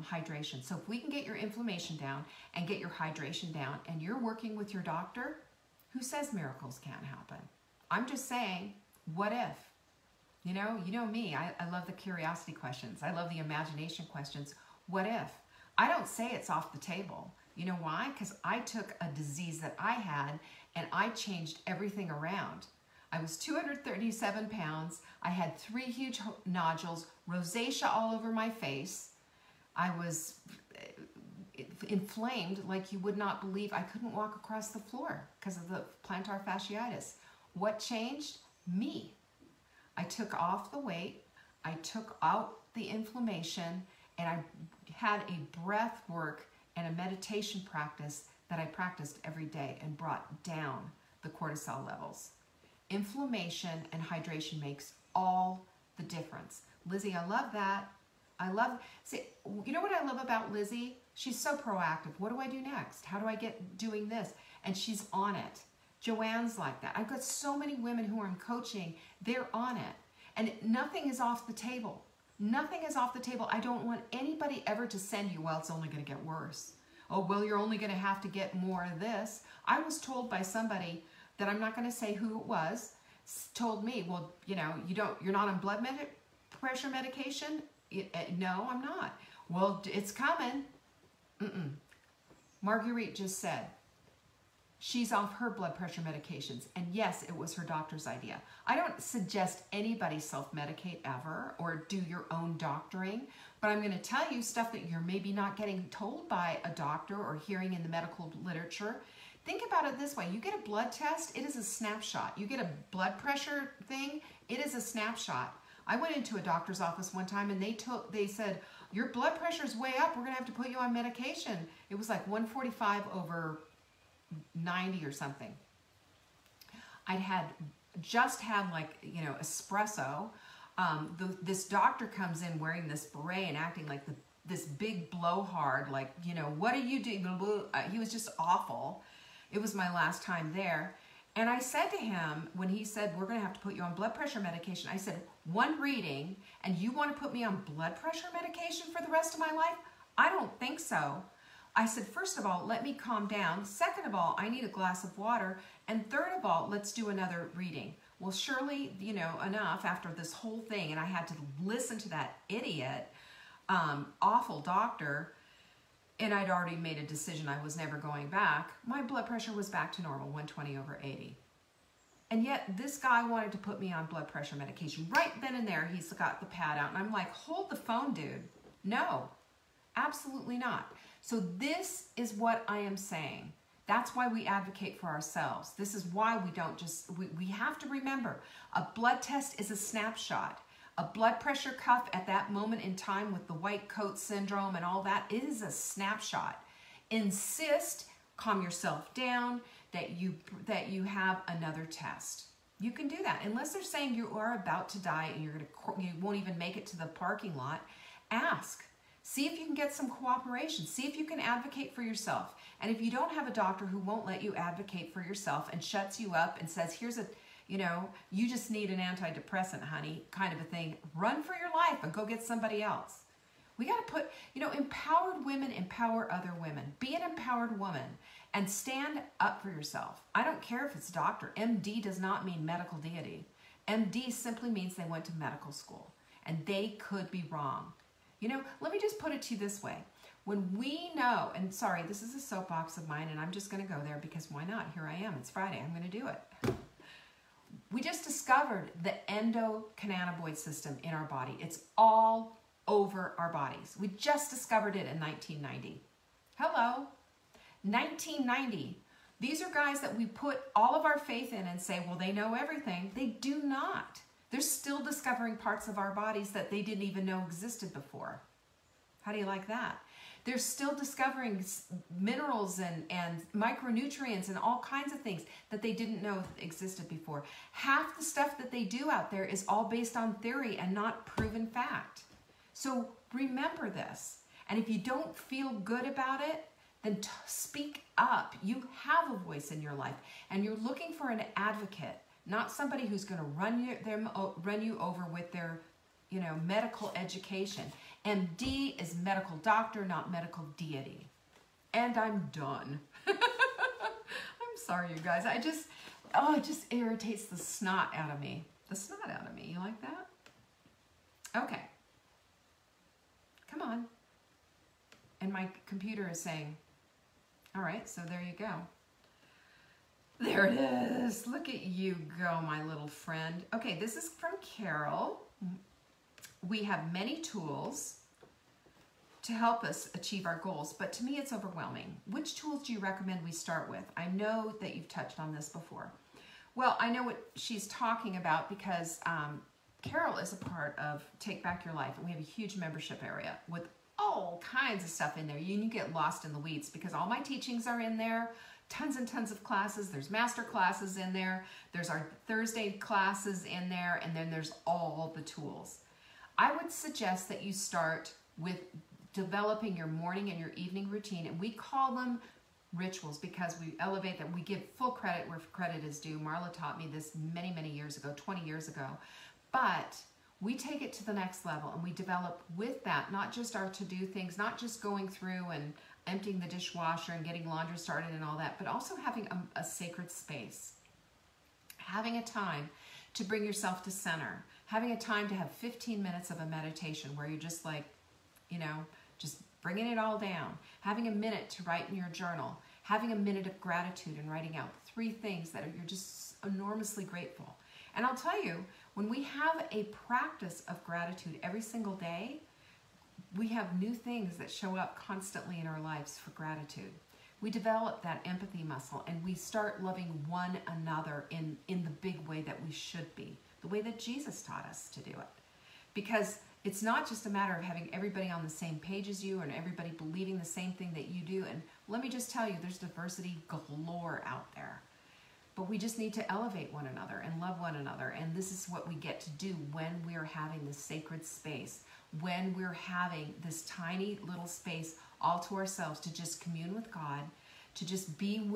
hydration. So if we can get your inflammation down and get your hydration down, and you're working with your doctor, who says miracles can't happen? I'm just saying, what if? You know me, I love the curiosity questions. I love the imagination questions. What if? I don't say it's off the table. You know why? Because I took a disease that I had and I changed everything around. I was 237 pounds. I had 3 huge nodules, rosacea all over my face. I was inflamed like you would not believe. I couldn't walk across the floor because of the plantar fasciitis. What changed? Me. I took off the weight, I took out the inflammation, and I had a breath work and a meditation practice that I practiced every day and brought down the cortisol levels. Inflammation and hydration makes all the difference. Lizzie, I love that. See, you know what I love about Lizzie? She's so proactive. What do I do next? How do I get doing this? And she's on it. Joanne's like that. I've got so many women who are in coaching, they're on it. And nothing is off the table. Nothing is off the table. I don't want anybody ever to send you, well, it's only going to get worse. Oh, well, you're only going to have to get more of this. I was told by somebody that I'm not going to say who it was, told me, well, you're not on blood pressure medication? No, I'm not. Well, it's coming. Marguerite just said, she's off her blood pressure medications. And yes, it was her doctor's idea. I don't suggest anybody self-medicate ever or do your own doctoring, but I'm going to tell you stuff that you're maybe not getting told by a doctor or hearing in the medical literature. Think about it this way. You get a blood test, it is a snapshot. You get a blood pressure thing, it is a snapshot. I went into a doctor's office one time and they said, your blood pressure is way up. We're going to have to put you on medication. It was like 145 over 90 or something. I'd just had like, espresso. This doctor comes in wearing this beret and acting like this big blowhard, like, what are you doing? He was just awful. It was my last time there. And I said to him, when he said, we're going to have to put you on blood pressure medication, I said, one reading, and you want to put me on blood pressure medication for the rest of my life? I don't think so. I said, first of all, let me calm down. Second of all, I need a glass of water. And third of all, let's do another reading. Well, surely, enough after this whole thing, and I had to listen to that idiot, awful doctor, and I'd already made a decision I was never going back. My blood pressure was back to normal, 120 over 80. And yet this guy wanted to put me on blood pressure medication. Right then and there, he's got the pad out, and I'm like, hold the phone, dude. No, absolutely not. So this is what I am saying. That's why we advocate for ourselves. This is why we don't just, we have to remember, a blood test is a snapshot. A blood pressure cuff at that moment in time with the white coat syndrome and all that, it is a snapshot. Insist, calm yourself down, that you have another test. You can do that. Unless they're saying you are about to die and you won't even make it to the parking lot, ask. See if you can get some cooperation. See if you can advocate for yourself. And if you don't have a doctor who won't let you advocate for yourself and shuts you up and says, you know, you just need an antidepressant, honey, kind of a thing. Run for your life and go get somebody else. We got to put, you know, empowered women empower other women. Be an empowered woman and stand up for yourself. I don't care if it's doctor. MD does not mean medical deity. MD simply means they went to medical school, and they could be wrong. You know, let me just put it to you this way. When we know, and sorry, this is a soapbox of mine, and I'm just going to go there because why not? Here I am. It's Friday. I'm going to do it. We just discovered the endocannabinoid system in our body. It's all over our bodies. We just discovered it in 1990. Hello. 1990. These are guys that we put all of our faith in and say, well, they know everything. They do not. They're still discovering parts of our bodies that they didn't even know existed before. How do you like that? They're still discovering minerals and micronutrients and all kinds of things that they didn't know existed before. Half the stuff that they do out there is all based on theory and not proven fact. So remember this. And if you don't feel good about it, then speak up. You have a voice in your life, and you're looking for an advocate, not somebody who's going to run you over with their, you know, medical education. MD is medical doctor, not medical deity. And I'm done. I'm sorry, you guys. It just irritates the snot out of me. The snot out of me. You like that? Okay. Come on. And my computer is saying, all right, so there you go. There it is. Look at you go, my little friend. Okay, this is from Carol. We have many tools to help us achieve our goals, but to me it's overwhelming. Which tools do you recommend we start with? I know that you've touched on this before. Well, I know what she's talking about because Carol is a part of Take Back Your Life, and we have a huge membership area with all kinds of stuff in there. You get lost in the weeds because all my teachings are in there. Tons and tons of classes. There's master classes in there. There's our Thursday classes in there. And then there's all the tools. I would suggest that you start with developing your morning and your evening routine. And we call them rituals because we elevate them. We give full credit where credit is due. Marla taught me this many, many years ago, 20 years ago. But we take it to the next level and we develop with that, not just our to-do things, not just going through and emptying the dishwasher and getting laundry started and all that, but also having a sacred space. Having a time to bring yourself to center. Having a time to have 15 minutes of a meditation where you're just like, you know, just bringing it all down. Having a minute to write in your journal. Having a minute of gratitude and writing out 3 things that you're just enormously grateful. And I'll tell you, when we have a practice of gratitude every single day, we have new things that show up constantly in our lives for gratitude. We develop that empathy muscle and we start loving one another in the big way that we should be, the way that Jesus taught us to do it. Because it's not just a matter of having everybody on the same page as you and everybody believing the same thing that you do. And let me just tell you, there's diversity galore out there. But we just need to elevate one another and love one another. And this is what we get to do when we're having this sacred space, when we're having this tiny little space all to ourselves to just commune with God, to just be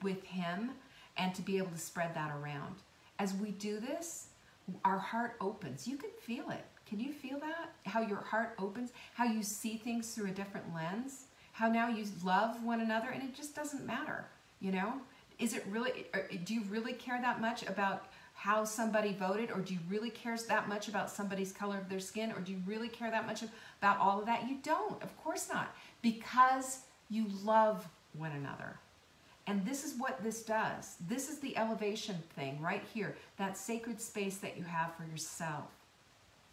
with Him, and to be able to spread that around. As we do this, our heart opens. You can feel it. Can you feel that? How your heart opens, how you see things through a different lens, how now you love one another, and it just doesn't matter, you know? Is it really, do you really care that much about how somebody voted, or do you really care that much about somebody's color of their skin, or do you really care that much about all of that? You don't, of course not, because you love one another. And this is what this does. This is the elevation thing right here, that sacred space that you have for yourself.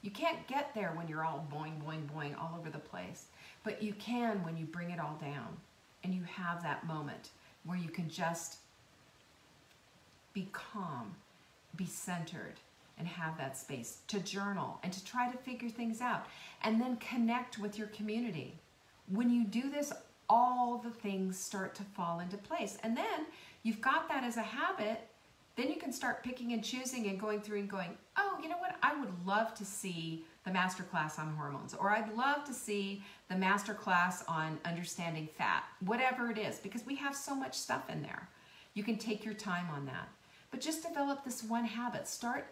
You can't get there when you're all boing, boing, boing all over the place, but you can when you bring it all down and you have that moment where you can just be calm, be centered, and have that space to journal and to try to figure things out and then connect with your community. When you do this, all the things start to fall into place. And then you've got that as a habit, then you can start picking and choosing and going through and going, oh, you know what? I would love to see the masterclass on hormones, or I'd love to see the masterclass on understanding fat, whatever it is, because we have so much stuff in there. You can take your time on that. but just develop this one habit. Start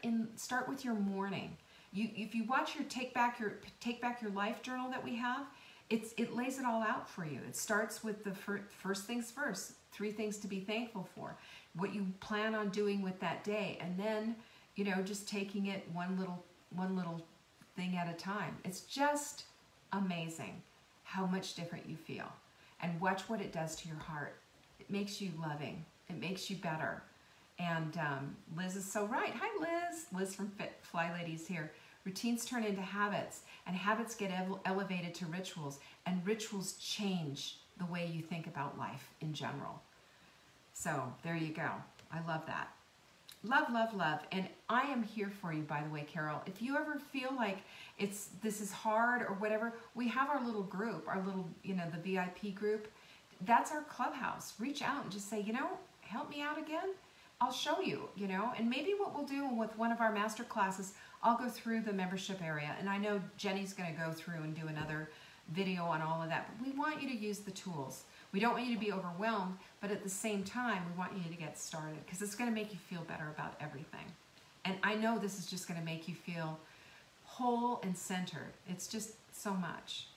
with your morning. If you watch your Take Back Your Life journal that we have, it lays it all out for you. It starts with the first things first, 3 things to be thankful for, what you plan on doing with that day, and then, you know, just taking it one little thing at a time. It's just amazing how much different you feel. And watch what it does to your heart. It makes you loving. It makes you better. And Liz is so right. Hi, Liz. Liz from Fly Ladies here. Routines turn into habits, and habits get elevated to rituals, and rituals change the way you think about life in general. So there you go. I love that. Love, love, love. And I am here for you, by the way, Carol. If you ever feel like this is hard or whatever, we have our little group, our little, you know, the VIP group. That's our clubhouse. Reach out and just say, you know, help me out again. I'll show you, you know. And maybe what we'll do with one of our master classes, I'll go through the membership area. And I know Jenny's going to go through and do another video on all of that. But we want you to use the tools. We don't want you to be overwhelmed, but at the same time, we want you to get started because it's going to make you feel better about everything. And I know this is just going to make you feel whole and centered. It's just so much.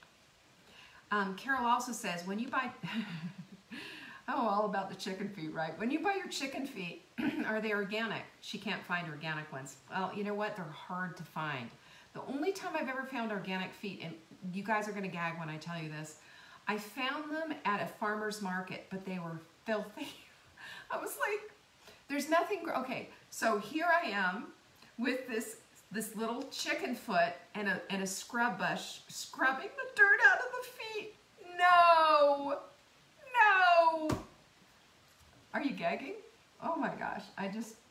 Carol also says, when you buy, oh, all about the chicken feet, right? When you buy your chicken feet, are they organic? She can't find organic ones. Well, you know what? They're hard to find. The only time I've ever found organic feet, and you guys are going to gag when I tell you this, I found them at a farmer's market, but they were filthy. I was like, there's nothing, okay, so here I am with this little chicken foot and a scrub brush scrubbing the dirt out of the feet. No, no. Are you gagging? Oh my gosh,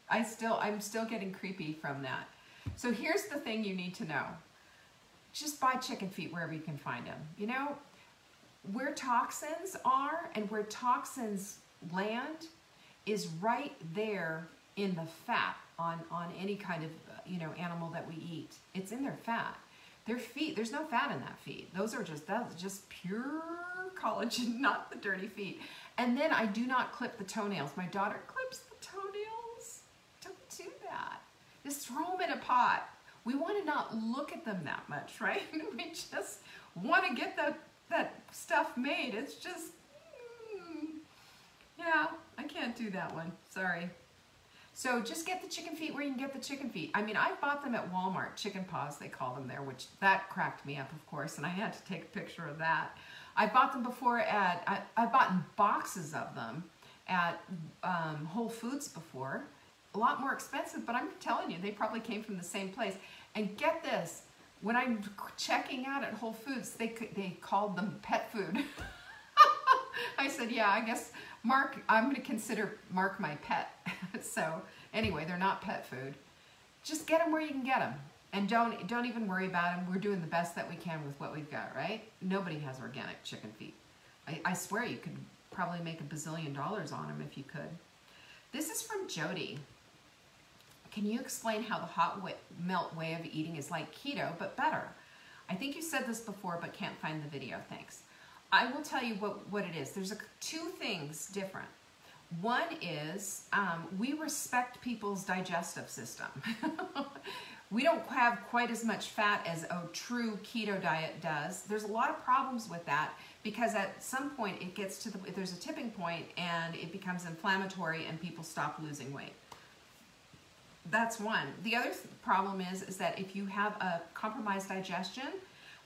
I'm still getting creepy from that. So here's the thing you need to know. Just buy chicken feet wherever you can find them. You know, where toxins are and where toxins land is right there in the fat on any kind of, you know, animal that we eat. It's in their fat. Their feet, there's no fat in that feet. That's just pure collagen, not the dirty feet. And then I do not clip the toenails. My daughter clips the toenails. Don't do that. Just throw them in a pot. We want to not look at them that much, right? We just want to get that stuff made. It's just, yeah, I can't do that one. Sorry. So just get the chicken feet where you can get the chicken feet. I mean, I bought them at Walmart, chicken paws they call them there, which that cracked me up, of course, and I had to take a picture of that. I bought them before I bought boxes of them at Whole Foods before. A lot more expensive, but I'm telling you, they probably came from the same place. And get this, when I'm checking out at Whole Foods, they called them pet food. I said, yeah, I guess Mark, I'm going to consider Mark my pet. So anyway, they're not pet food. Just get them where you can get them. And don't even worry about them. We're doing the best that we can with what we've got, right? Nobody has organic chicken feet. I swear you could probably make $1 bazillion on them if you could. This is from Jody. Can you explain how the hot melt way of eating is like keto, but better? I think you said this before, but can't find the video. Thanks. I will tell you what it is. There's two things different. One is we respect people's digestive system. We don't have quite as much fat as a true keto diet does. There's a lot of problems with that because at some point it gets to there's a tipping point and it becomes inflammatory and people stop losing weight. That's one. The other problem is that if you have a compromised digestion,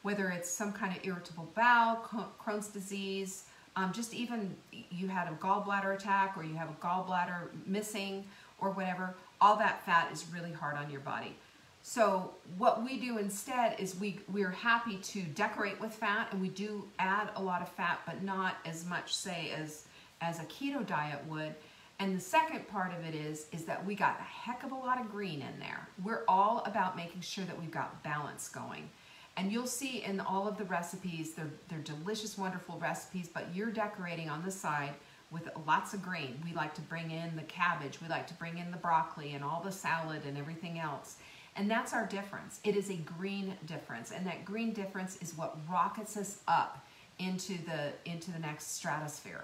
whether it's some kind of irritable bowel, Crohn's disease, just even you had a gallbladder attack or you have a gallbladder missing or whatever, all that fat is really hard on your body. So what we do instead is we're happy to decorate with fat, and we do add a lot of fat, but not as much, say, as a keto diet would. And the second part of it is that we got a heck of a lot of green in there. We're all about making sure that we've got balance going. And you'll see in all of the recipes, they're delicious, wonderful recipes, but you're decorating on the side with lots of green. We like to bring in the cabbage, we like to bring in the broccoli and all the salad and everything else. And that's our difference. It is a green difference, and that green difference is what rockets us up into the next stratosphere.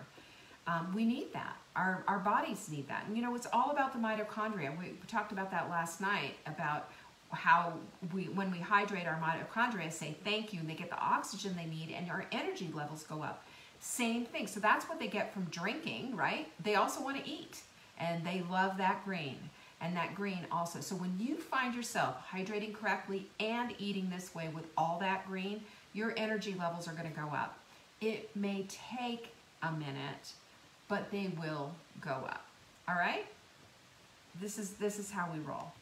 We need that. Our bodies need that. And you know, it's all about the mitochondria. We talked about that last night, about how when we hydrate, our mitochondria say thank you, and they get the oxygen they need, and our energy levels go up. Same thing. So that's what they get from drinking, right? They also want to eat, and they love that green, and that green also. So when you find yourself hydrating correctly and eating this way with all that green, your energy levels are going to go up. It may take a minute, but they will go up. All right? This is how we roll.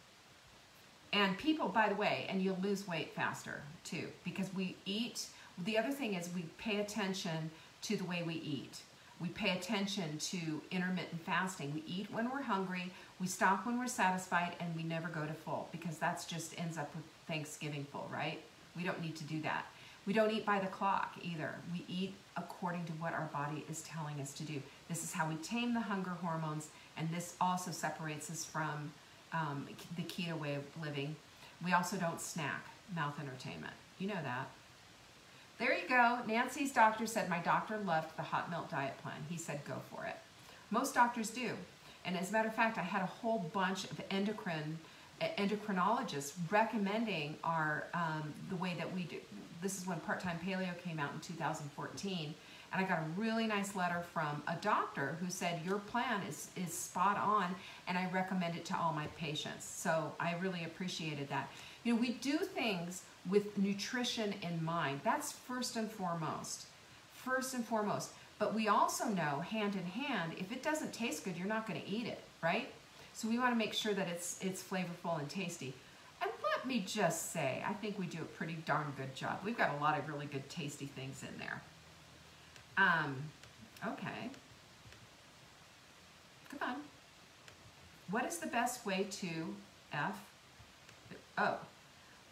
And people, by the way, and you'll lose weight faster too, because we eat. The other thing is we pay attention to the way we eat. We pay attention to intermittent fasting. We eat when we're hungry, we stop when we're satisfied, and we never go to full, because that's just ends up with Thanksgiving full, right? We don't need to do that. We don't eat by the clock either. We eat according to what our body is telling us to do. This is how we tame the hunger hormones, and this also separates us from the keto way of living. We also don't snack, mouth entertainment. You know that. There you go. Nancy's doctor said, my doctor loved the hot milk diet plan. He said, go for it. Most doctors do. And as a matter of fact, I had a whole bunch of endocrinologists recommending the way that we do. This is when Part-Time Paleo came out in 2014. And I got a really nice letter from a doctor who said, your plan is spot on, and I recommend it to all my patients. So I really appreciated that. You know, we do things with nutrition in mind. That's first and foremost. First and foremost. But we also know, hand in hand, if it doesn't taste good, you're not going to eat it, right? So we want to make sure that it's flavorful and tasty. And let me just say, I think we do a pretty darn good job. We've got a lot of really good tasty things in there. Okay. Come on. What is the best way to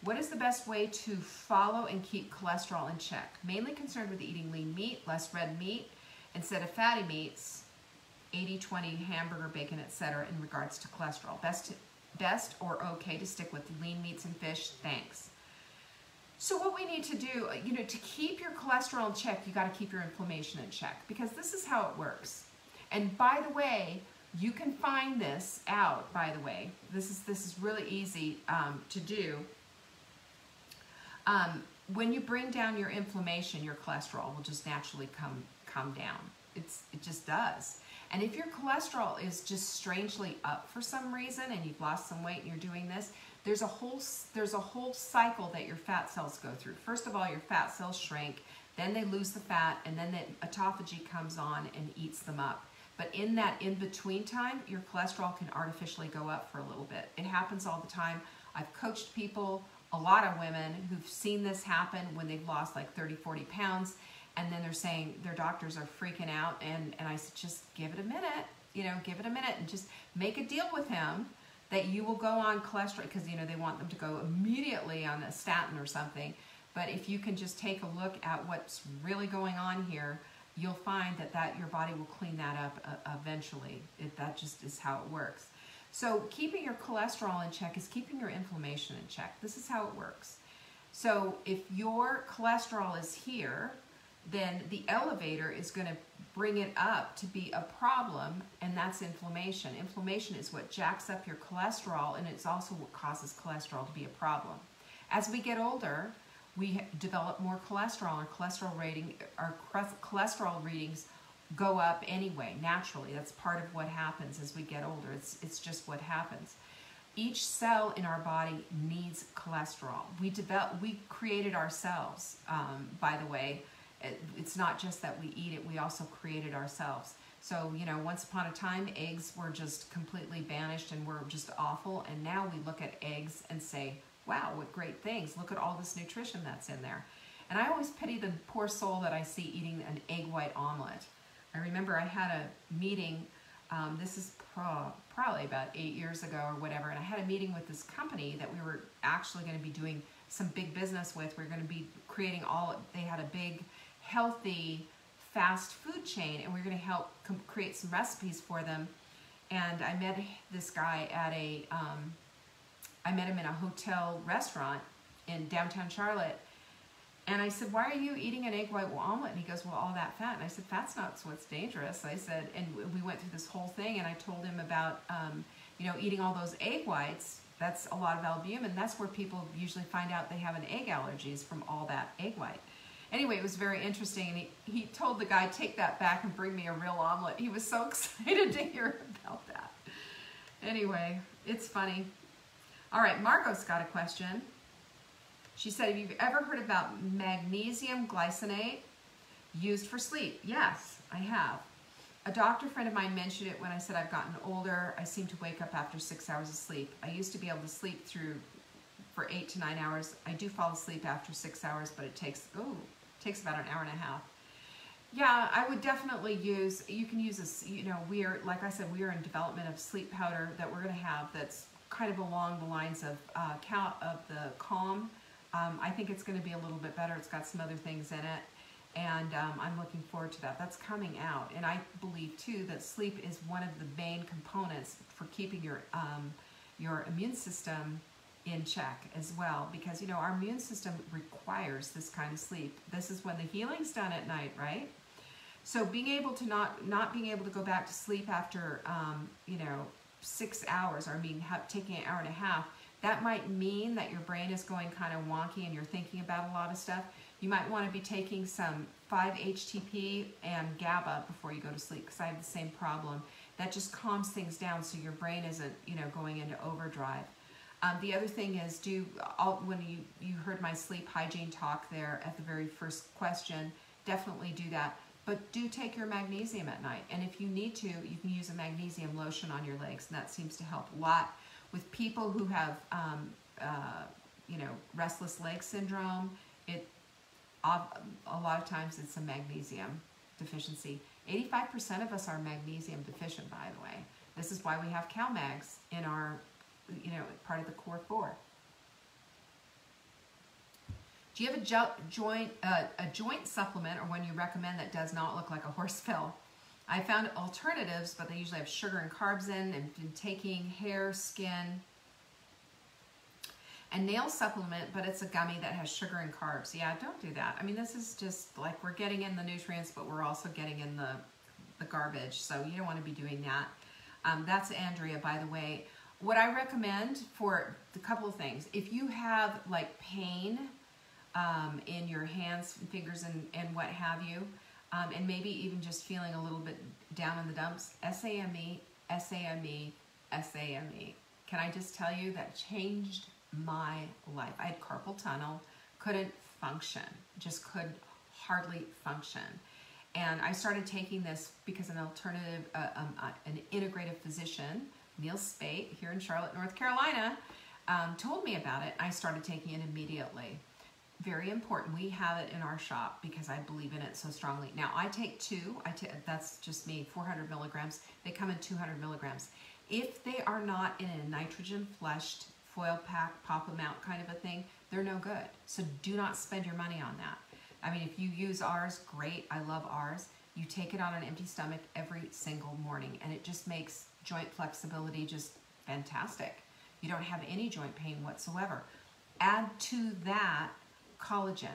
what is the best way to follow and keep cholesterol in check? Mainly concerned with eating lean meat, less red meat, instead of fatty meats, 80-20 hamburger, bacon, etc. in regards to cholesterol. Best or okay to stick with lean meats and fish? Thanks. So what we need to do, you know, to keep your cholesterol in check, you got to keep your inflammation in check, because this is how it works. And by the way, you can find this out, by the way. This is really easy to do. When you bring down your inflammation, your cholesterol will just naturally come down. It just does. And if your cholesterol is just strangely up for some reason, and you've lost some weight and you're doing this, there's a whole cycle that your fat cells go through. First of all, your fat cells shrink, then they lose the fat, and then the autophagy comes on and eats them up. But in that in-between time, your cholesterol can artificially go up for a little bit. It happens all the time. I've coached people, a lot of women, who've seen this happen when they've lost like 30, 40 pounds, and then they're saying their doctors are freaking out, and I said, just give it a minute, you know, give it a minute, and just make a deal with him that you will go on cholesterol, because, you know, they want them to go immediately on a statin or something. But if you can just take a look at what's really going on here, you'll find that your body will clean that up eventually. That just is how it works. So keeping your cholesterol in check is keeping your inflammation in check. This is how it works. So if your cholesterol is here, then the elevator is going to bring it up to be a problem, and that's inflammation. Inflammation is what jacks up your cholesterol, and it's also what causes cholesterol to be a problem. As we get older, we develop more cholesterol. Our cholesterol readings go up anyway, naturally. That's part of what happens as we get older. It's just what happens. Each cell in our body needs cholesterol. We created ourselves, by the way. It's not just that we eat it, we also create it ourselves. So, you know, once upon a time, eggs were just completely banished and were just awful. And now we look at eggs and say, wow, what great things. Look at all this nutrition that's in there. And I always pity the poor soul that I see eating an egg white omelet. I remember I had a meeting, this is probably about 8 years ago or whatever, and I had a meeting with this company that we were actually going to be doing some big business with. We were going to be creating they had a big, healthy, fast food chain, and we were going to help create some recipes for them. And I met this guy at I met him in a hotel restaurant in downtown Charlotte, And I said, why are you eating an egg white omelet? And he goes, well, all that fat. And I said, fat's not what's dangerous. I said, and we went through this whole thing, and I told him about, you know, eating all those egg whites. That's a lot of albumin. That's where people usually find out they have an egg allergies from all that egg white. Anyway, it was very interesting, and he told the guy, take that back and bring me a real omelet. He was so excited to hear about that. Anyway, it's funny. All right, Margot's got a question. She said, have you ever heard about magnesium glycinate used for sleep? Yes, I have. A doctor friend of mine mentioned it when I said I've gotten older. I seem to wake up after 6 hours of sleep. I used to be able to sleep for 8 to 9 hours. I do fall asleep after 6 hours, but it takes about an hour and a half. Yeah, I would definitely use, you can use this, you know, like I said, we are in development of sleep powder that we're going to have that's kind of along the lines of the Calm. I think it's going to be a little bit better. It's got some other things in it, and I'm looking forward to that. That's coming out, and I believe too that sleep is one of the main components for keeping your immune system in check as well, because you know our immune system requires this kind of sleep. This is when the healing's done at night, right? So being able to not being able to go back to sleep after you know 6 hours, or taking an hour and a half, that might mean that your brain is going kind of wonky and you're thinking about a lot of stuff. You might want to be taking some 5-HTP and GABA before you go to sleep, because I have the same problem. That just calms things down so your brain isn't, you know, going into overdrive. The other thing is, when you heard my sleep hygiene talk there at the very first question, definitely do that. But do take your magnesium at night. And if you need to, you can use a magnesium lotion on your legs, and that seems to help a lot. With people who have, you know, restless leg syndrome, a lot of times it's a magnesium deficiency. 85% of us are magnesium deficient, by the way. This is why we have CalMags in our, you know, part of the core 4. Do you have a joint supplement or one you recommend that does not look like a horse pill? I found alternatives, but they usually have sugar and carbs in, and been taking hair, skin, and nail supplement, but it's a gummy that has sugar and carbs. Yeah, don't do that. I mean, this is just like we're getting in the nutrients, but we're also getting in the garbage, so you don't want to be doing that. That's Andrea, by the way. What I recommend for a couple of things, if you have like pain in your hands, fingers, and what have you, and maybe even just feeling a little bit down in the dumps, SAMe, SAME, SAME. Can I just tell you that changed my life? I had carpal tunnel, couldn't function, just could hardly function. And I started taking this because an alternative, an integrative physician, Neil Spate, here in Charlotte, North Carolina, told me about it. I started taking it immediately. Very important. We have it in our shop because I believe in it so strongly. Now, I take 2. That's just me, 400 milligrams. They come in 200 milligrams. If they are not in a nitrogen flushed foil pack, pop them out kind of a thing, they're no good. So do not spend your money on that. I mean, if you use ours, great. I love ours. You take it on an empty stomach every single morning, and it just makes joint flexibility just fantastic. You don't have any joint pain whatsoever. Add to that collagen.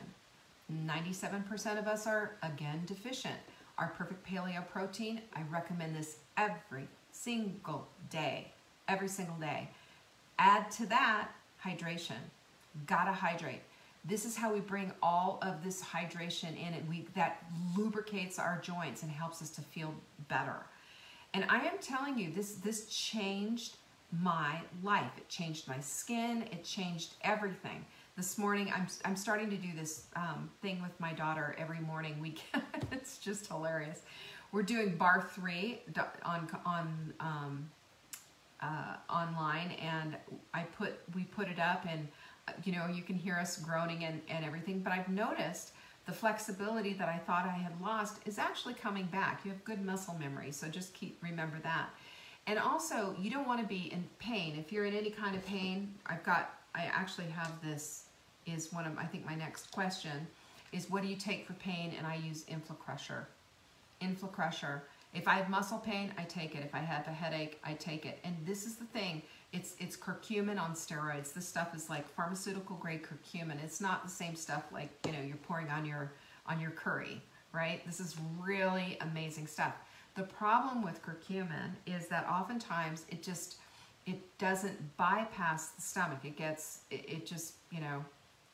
97% of us are, again, deficient. Our perfect paleo protein, I recommend this every single day. Every single day. Add to that hydration. Gotta hydrate. This is how we bring all of this hydration in, and that lubricates our joints and helps us to feel better. And I am telling you, this changed my life. It changed my skin. It changed everything. This morning, I'm starting to do this thing with my daughter every morning. It's just hilarious. We're doing bar 3 online, and we put it up, and you know, you can hear us groaning and everything. But I've noticed the flexibility that I thought I had lost is actually coming back. You have good muscle memory, so just remember that. And also, you don't want to be in pain. If you're in any kind of pain, I actually have this. Is one of, I think my next question is, what do you take for pain? And I use InflaCrusher. InflaCrusher. If I have muscle pain, I take it. If I have a headache, I take it. And this is the thing. It's curcumin on steroids. This stuff is like pharmaceutical grade curcumin. It's not the same stuff like, you know, you're pouring on your curry, right? This is really amazing stuff. The problem with curcumin is that oftentimes it doesn't bypass the stomach. It just, you know,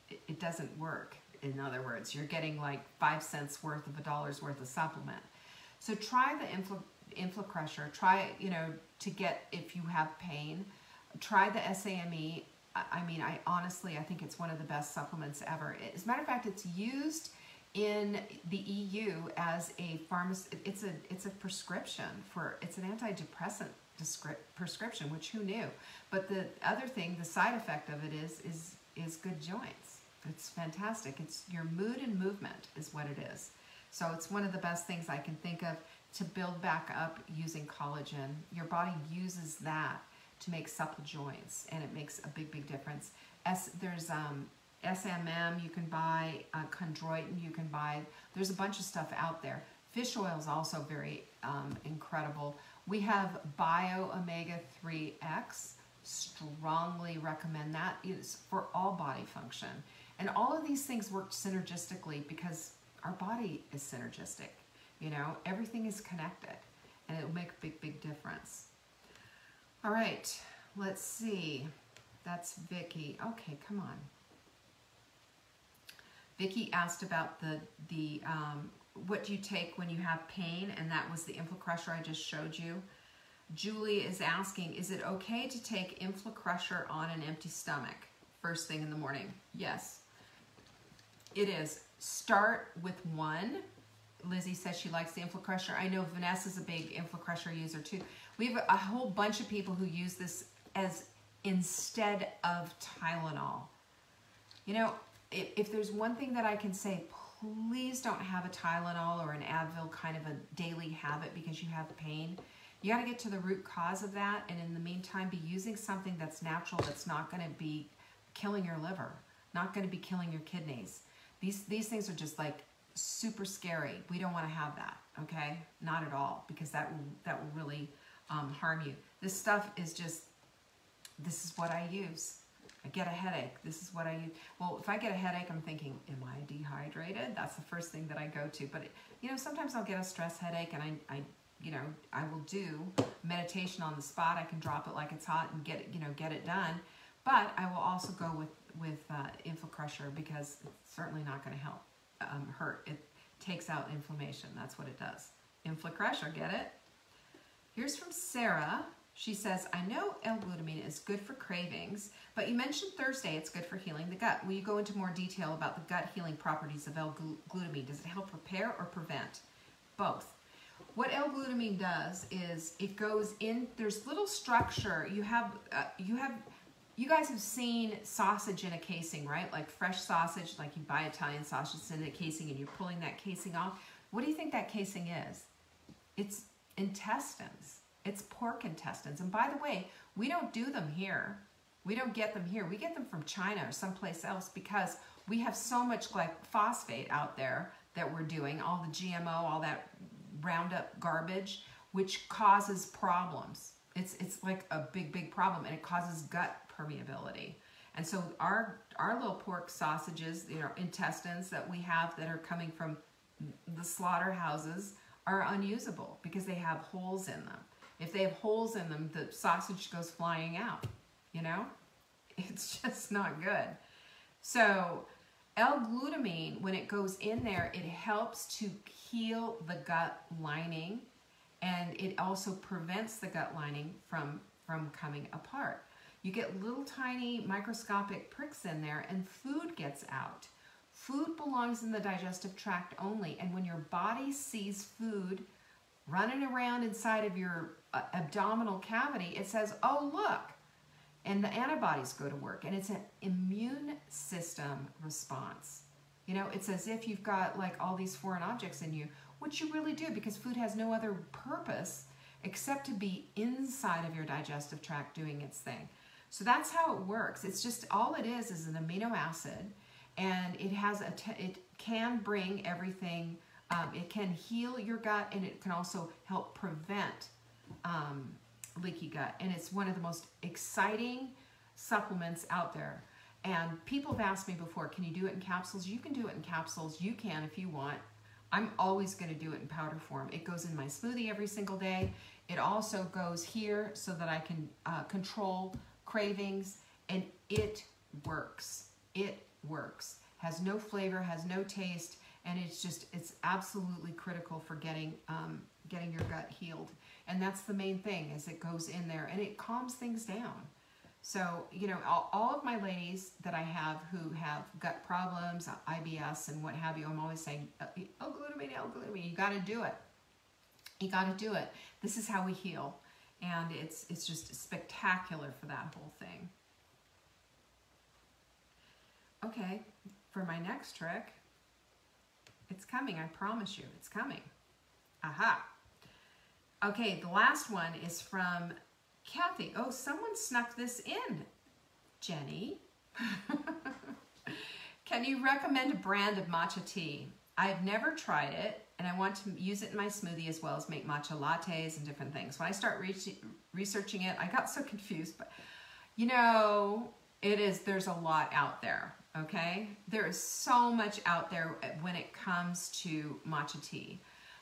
it doesn't work. In other words, you're getting like 5 cents worth of $1 worth of supplement. So try the InflaCrusher. Try, you know, to get, if you have pain, try the SAMe. I mean, I honestly think it's one of the best supplements ever. As a matter of fact, it's used in the EU as a it's a prescription for, it's an antidepressant prescription, which who knew? But the other thing, the side effect of it is good joints. It's fantastic. It's your mood and movement is what it is. So it's one of the best things I can think of to build back up using collagen. Your body uses that to make supple joints, and it makes a big, big difference. There's SMM you can buy, chondroitin you can buy. There's a bunch of stuff out there. Fish oil is also very incredible. We have Bio Omega 3X. Strongly recommend that. It's for all body function. And all of these things work synergistically because our body is synergistic. You know, everything is connected, and it will make a big, big difference. All right, let's see. That's Vicky. Okay, come on. Vicky asked about the what do you take when you have pain, and that was the InflaCrusher I just showed you. Julie is asking, is it okay to take InflaCrusher on an empty stomach first thing in the morning? Yes, it is. Start with one. Lizzie says she likes the InflaCrusher. I know Vanessa's a big InflaCrusher user too. We have a whole bunch of people who use this as instead of Tylenol. You know, if there's one thing that I can say, please don't have a Tylenol or an Advil kind of a daily habit because you have pain. You got to get to the root cause of that, and in the meantime, be using something that's natural, that's not going to be killing your liver, not going to be killing your kidneys. These things are just like super scary. We don't want to have that, okay? Not at all, because that will really harm you. This stuff is just, this is what I use. I get a headache. This is what I use. Well, if I get a headache, I'm thinking, am I dehydrated? That's the first thing that I go to. But, you know, sometimes I'll get a stress headache, and I will do meditation on the spot. I can drop it like it's hot and get it done. But I will also go with InflaCrusher because it's certainly not going to help hurt. It takes out inflammation. That's what it does. InflaCrusher, get it? Here's from Sarah. She says, I know L-glutamine is good for cravings, but you mentioned Thursday it's good for healing the gut. Will you go into more detail about the gut healing properties of L-glutamine? Does it help repair or prevent? Both. What L-glutamine does is it goes in, there's little structure. You guys have seen sausage in a casing, right? Like fresh sausage, like you buy Italian sausage in a casing and you're pulling that casing off. What do you think that casing is? It's intestines. It's pork intestines. And by the way, we don't do them here. We don't get them here. We get them from China or someplace else because we have so much glyphosate out there that we're doing, all the GMO, all that Roundup garbage, which causes problems. It's like a big, big problem, and it causes gut permeability. And so our little pork sausages, you know, intestines that we have that are coming from the slaughterhouses are unusable because they have holes in them. If they have holes in them, the sausage goes flying out, you know? It's just not good. So L-glutamine, when it goes in there, it helps to heal the gut lining, and it also prevents the gut lining from coming apart. You get little tiny microscopic pricks in there, and food gets out. Food belongs in the digestive tract only, and when your body sees food running around inside of your abdominal cavity, it says, oh, look, and the antibodies go to work, and it's an immune system response. You know, it's as if you've got like all these foreign objects in you, which you really do, because food has no other purpose except to be inside of your digestive tract doing its thing. So that's how it works. It's just, all it is an amino acid, and it has it can bring everything. It can heal your gut, and it can also help prevent leaky gut, and it's one of the most exciting supplements out there. And people have asked me before, can you do it in capsules? You can do it in capsules. You can if you want. I'm always going to do it in powder form. It goes in my smoothie every single day. It also goes here so that I can control cravings, and it works. It works. Has no flavor, has no taste, and it's absolutely critical for getting your gut healed. And that's the main thing, is it goes in there and it calms things down. So, you know, all of my ladies that I have who have gut problems, IBS and what have you, I'm always saying, L-glutamine, L-glutamine, you got to do it. You got to do it. This is how we heal. And it's just spectacular for that whole thing. Okay, for my next trick, it's coming, I promise you, it's coming. Aha. Okay, the last one is from Kathy. Oh, someone snuck this in, Jenny. Can you recommend a brand of matcha tea? I've never tried it, and I want to use it in my smoothie as well as make matcha lattes and different things. When I start researching it, I got so confused, but you know, there's a lot out there, okay? There is so much out there when it comes to matcha tea.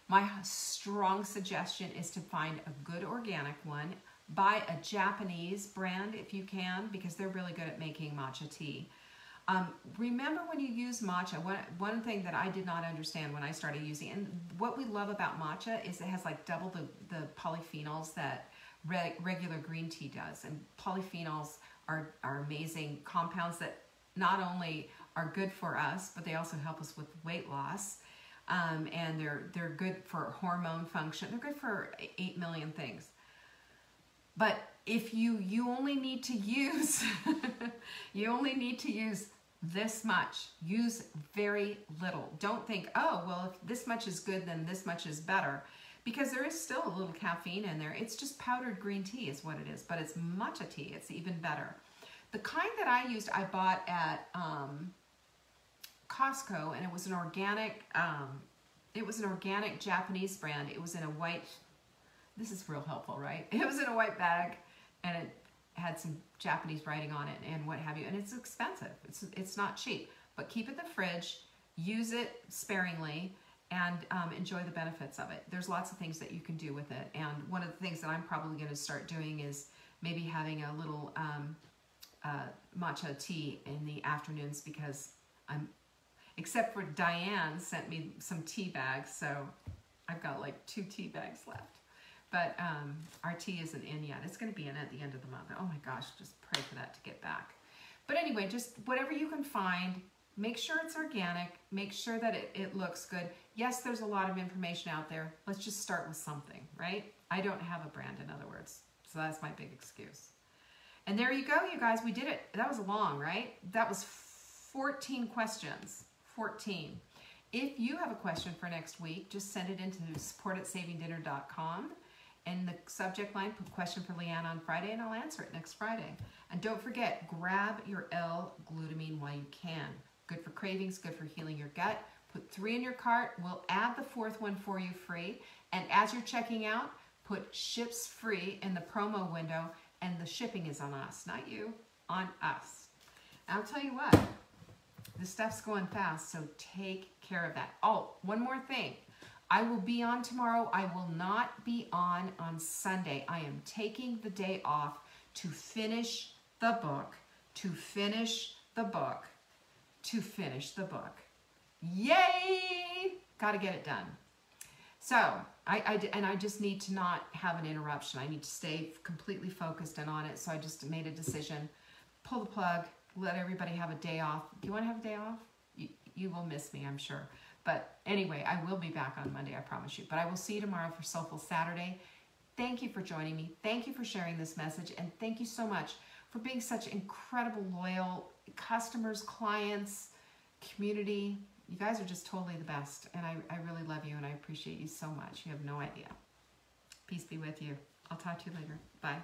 My strong suggestion is to find a good organic one. Buy a Japanese brand if you can, because they're really good at making matcha tea. Remember when you use matcha, one thing that I did not understand when I started using it, and what we love about matcha is it has like double the polyphenols that regular green tea does. And polyphenols are amazing compounds that not only are good for us, but they also help us with weight loss. And they're good for hormone function. They're good for 8 million things. But if you only need to use, you only need to use this much. Use very little. Don't think, oh, well, if this much is good, then this much is better. Because there is still a little caffeine in there. It's just powdered green tea is what it is. But it's matcha tea. It's even better. The kind that I used, I bought at Costco, and it was an organic, Japanese brand. It was in a white, this is real helpful, right? It was in a white bag, and it had some Japanese writing on it and what have you, and it's expensive. It's not cheap, but keep it in the fridge, use it sparingly, and enjoy the benefits of it. There's lots of things that you can do with it, and one of the things that I'm probably going to start doing is maybe having a little matcha tea in the afternoons, because except for Diane sent me some tea bags, so I've got like 2 tea bags left. But our tea isn't in yet. It's going to be in at the end of the month. Oh my gosh, just pray for that to get back. But anyway, just whatever you can find, make sure it's organic, make sure that it looks good. Yes, there's a lot of information out there. Let's just start with something, right? I don't have a brand, in other words. So that's my big excuse. And there you go, you guys. We did it. That was long, right? That was 14 questions. 14. If you have a question for next week, just send it into support@savingdinner.com. In the subject line, put question for Leanne on Friday, and I'll answer it next Friday. And don't forget, grab your L-glutamine while you can. Good for cravings, good for healing your gut. Put 3 in your cart. We'll add the 4th one for you free. And as you're checking out, put ships free in the promo window, and the shipping is on us, not you, on us. And I'll tell you what, this stuff's going fast, so take care of that. Oh, one more thing. I will be on tomorrow. I will not be on Sunday. I am taking the day off to finish the book, to finish the book, to finish the book. Yay! Got to get it done. So, I just need to not have an interruption. I need to stay completely focused and on it. So I just made a decision. Pull the plug. Let everybody have a day off. Do you want to have a day off? You will miss me, I'm sure. But anyway, I will be back on Monday, I promise you. But I will see you tomorrow for Soulful Saturday. Thank you for joining me. Thank you for sharing this message. And thank you so much for being such incredible, loyal customers, clients, community. You guys are just totally the best. And I really love you, and I appreciate you so much. You have no idea. Peace be with you. I'll talk to you later. Bye.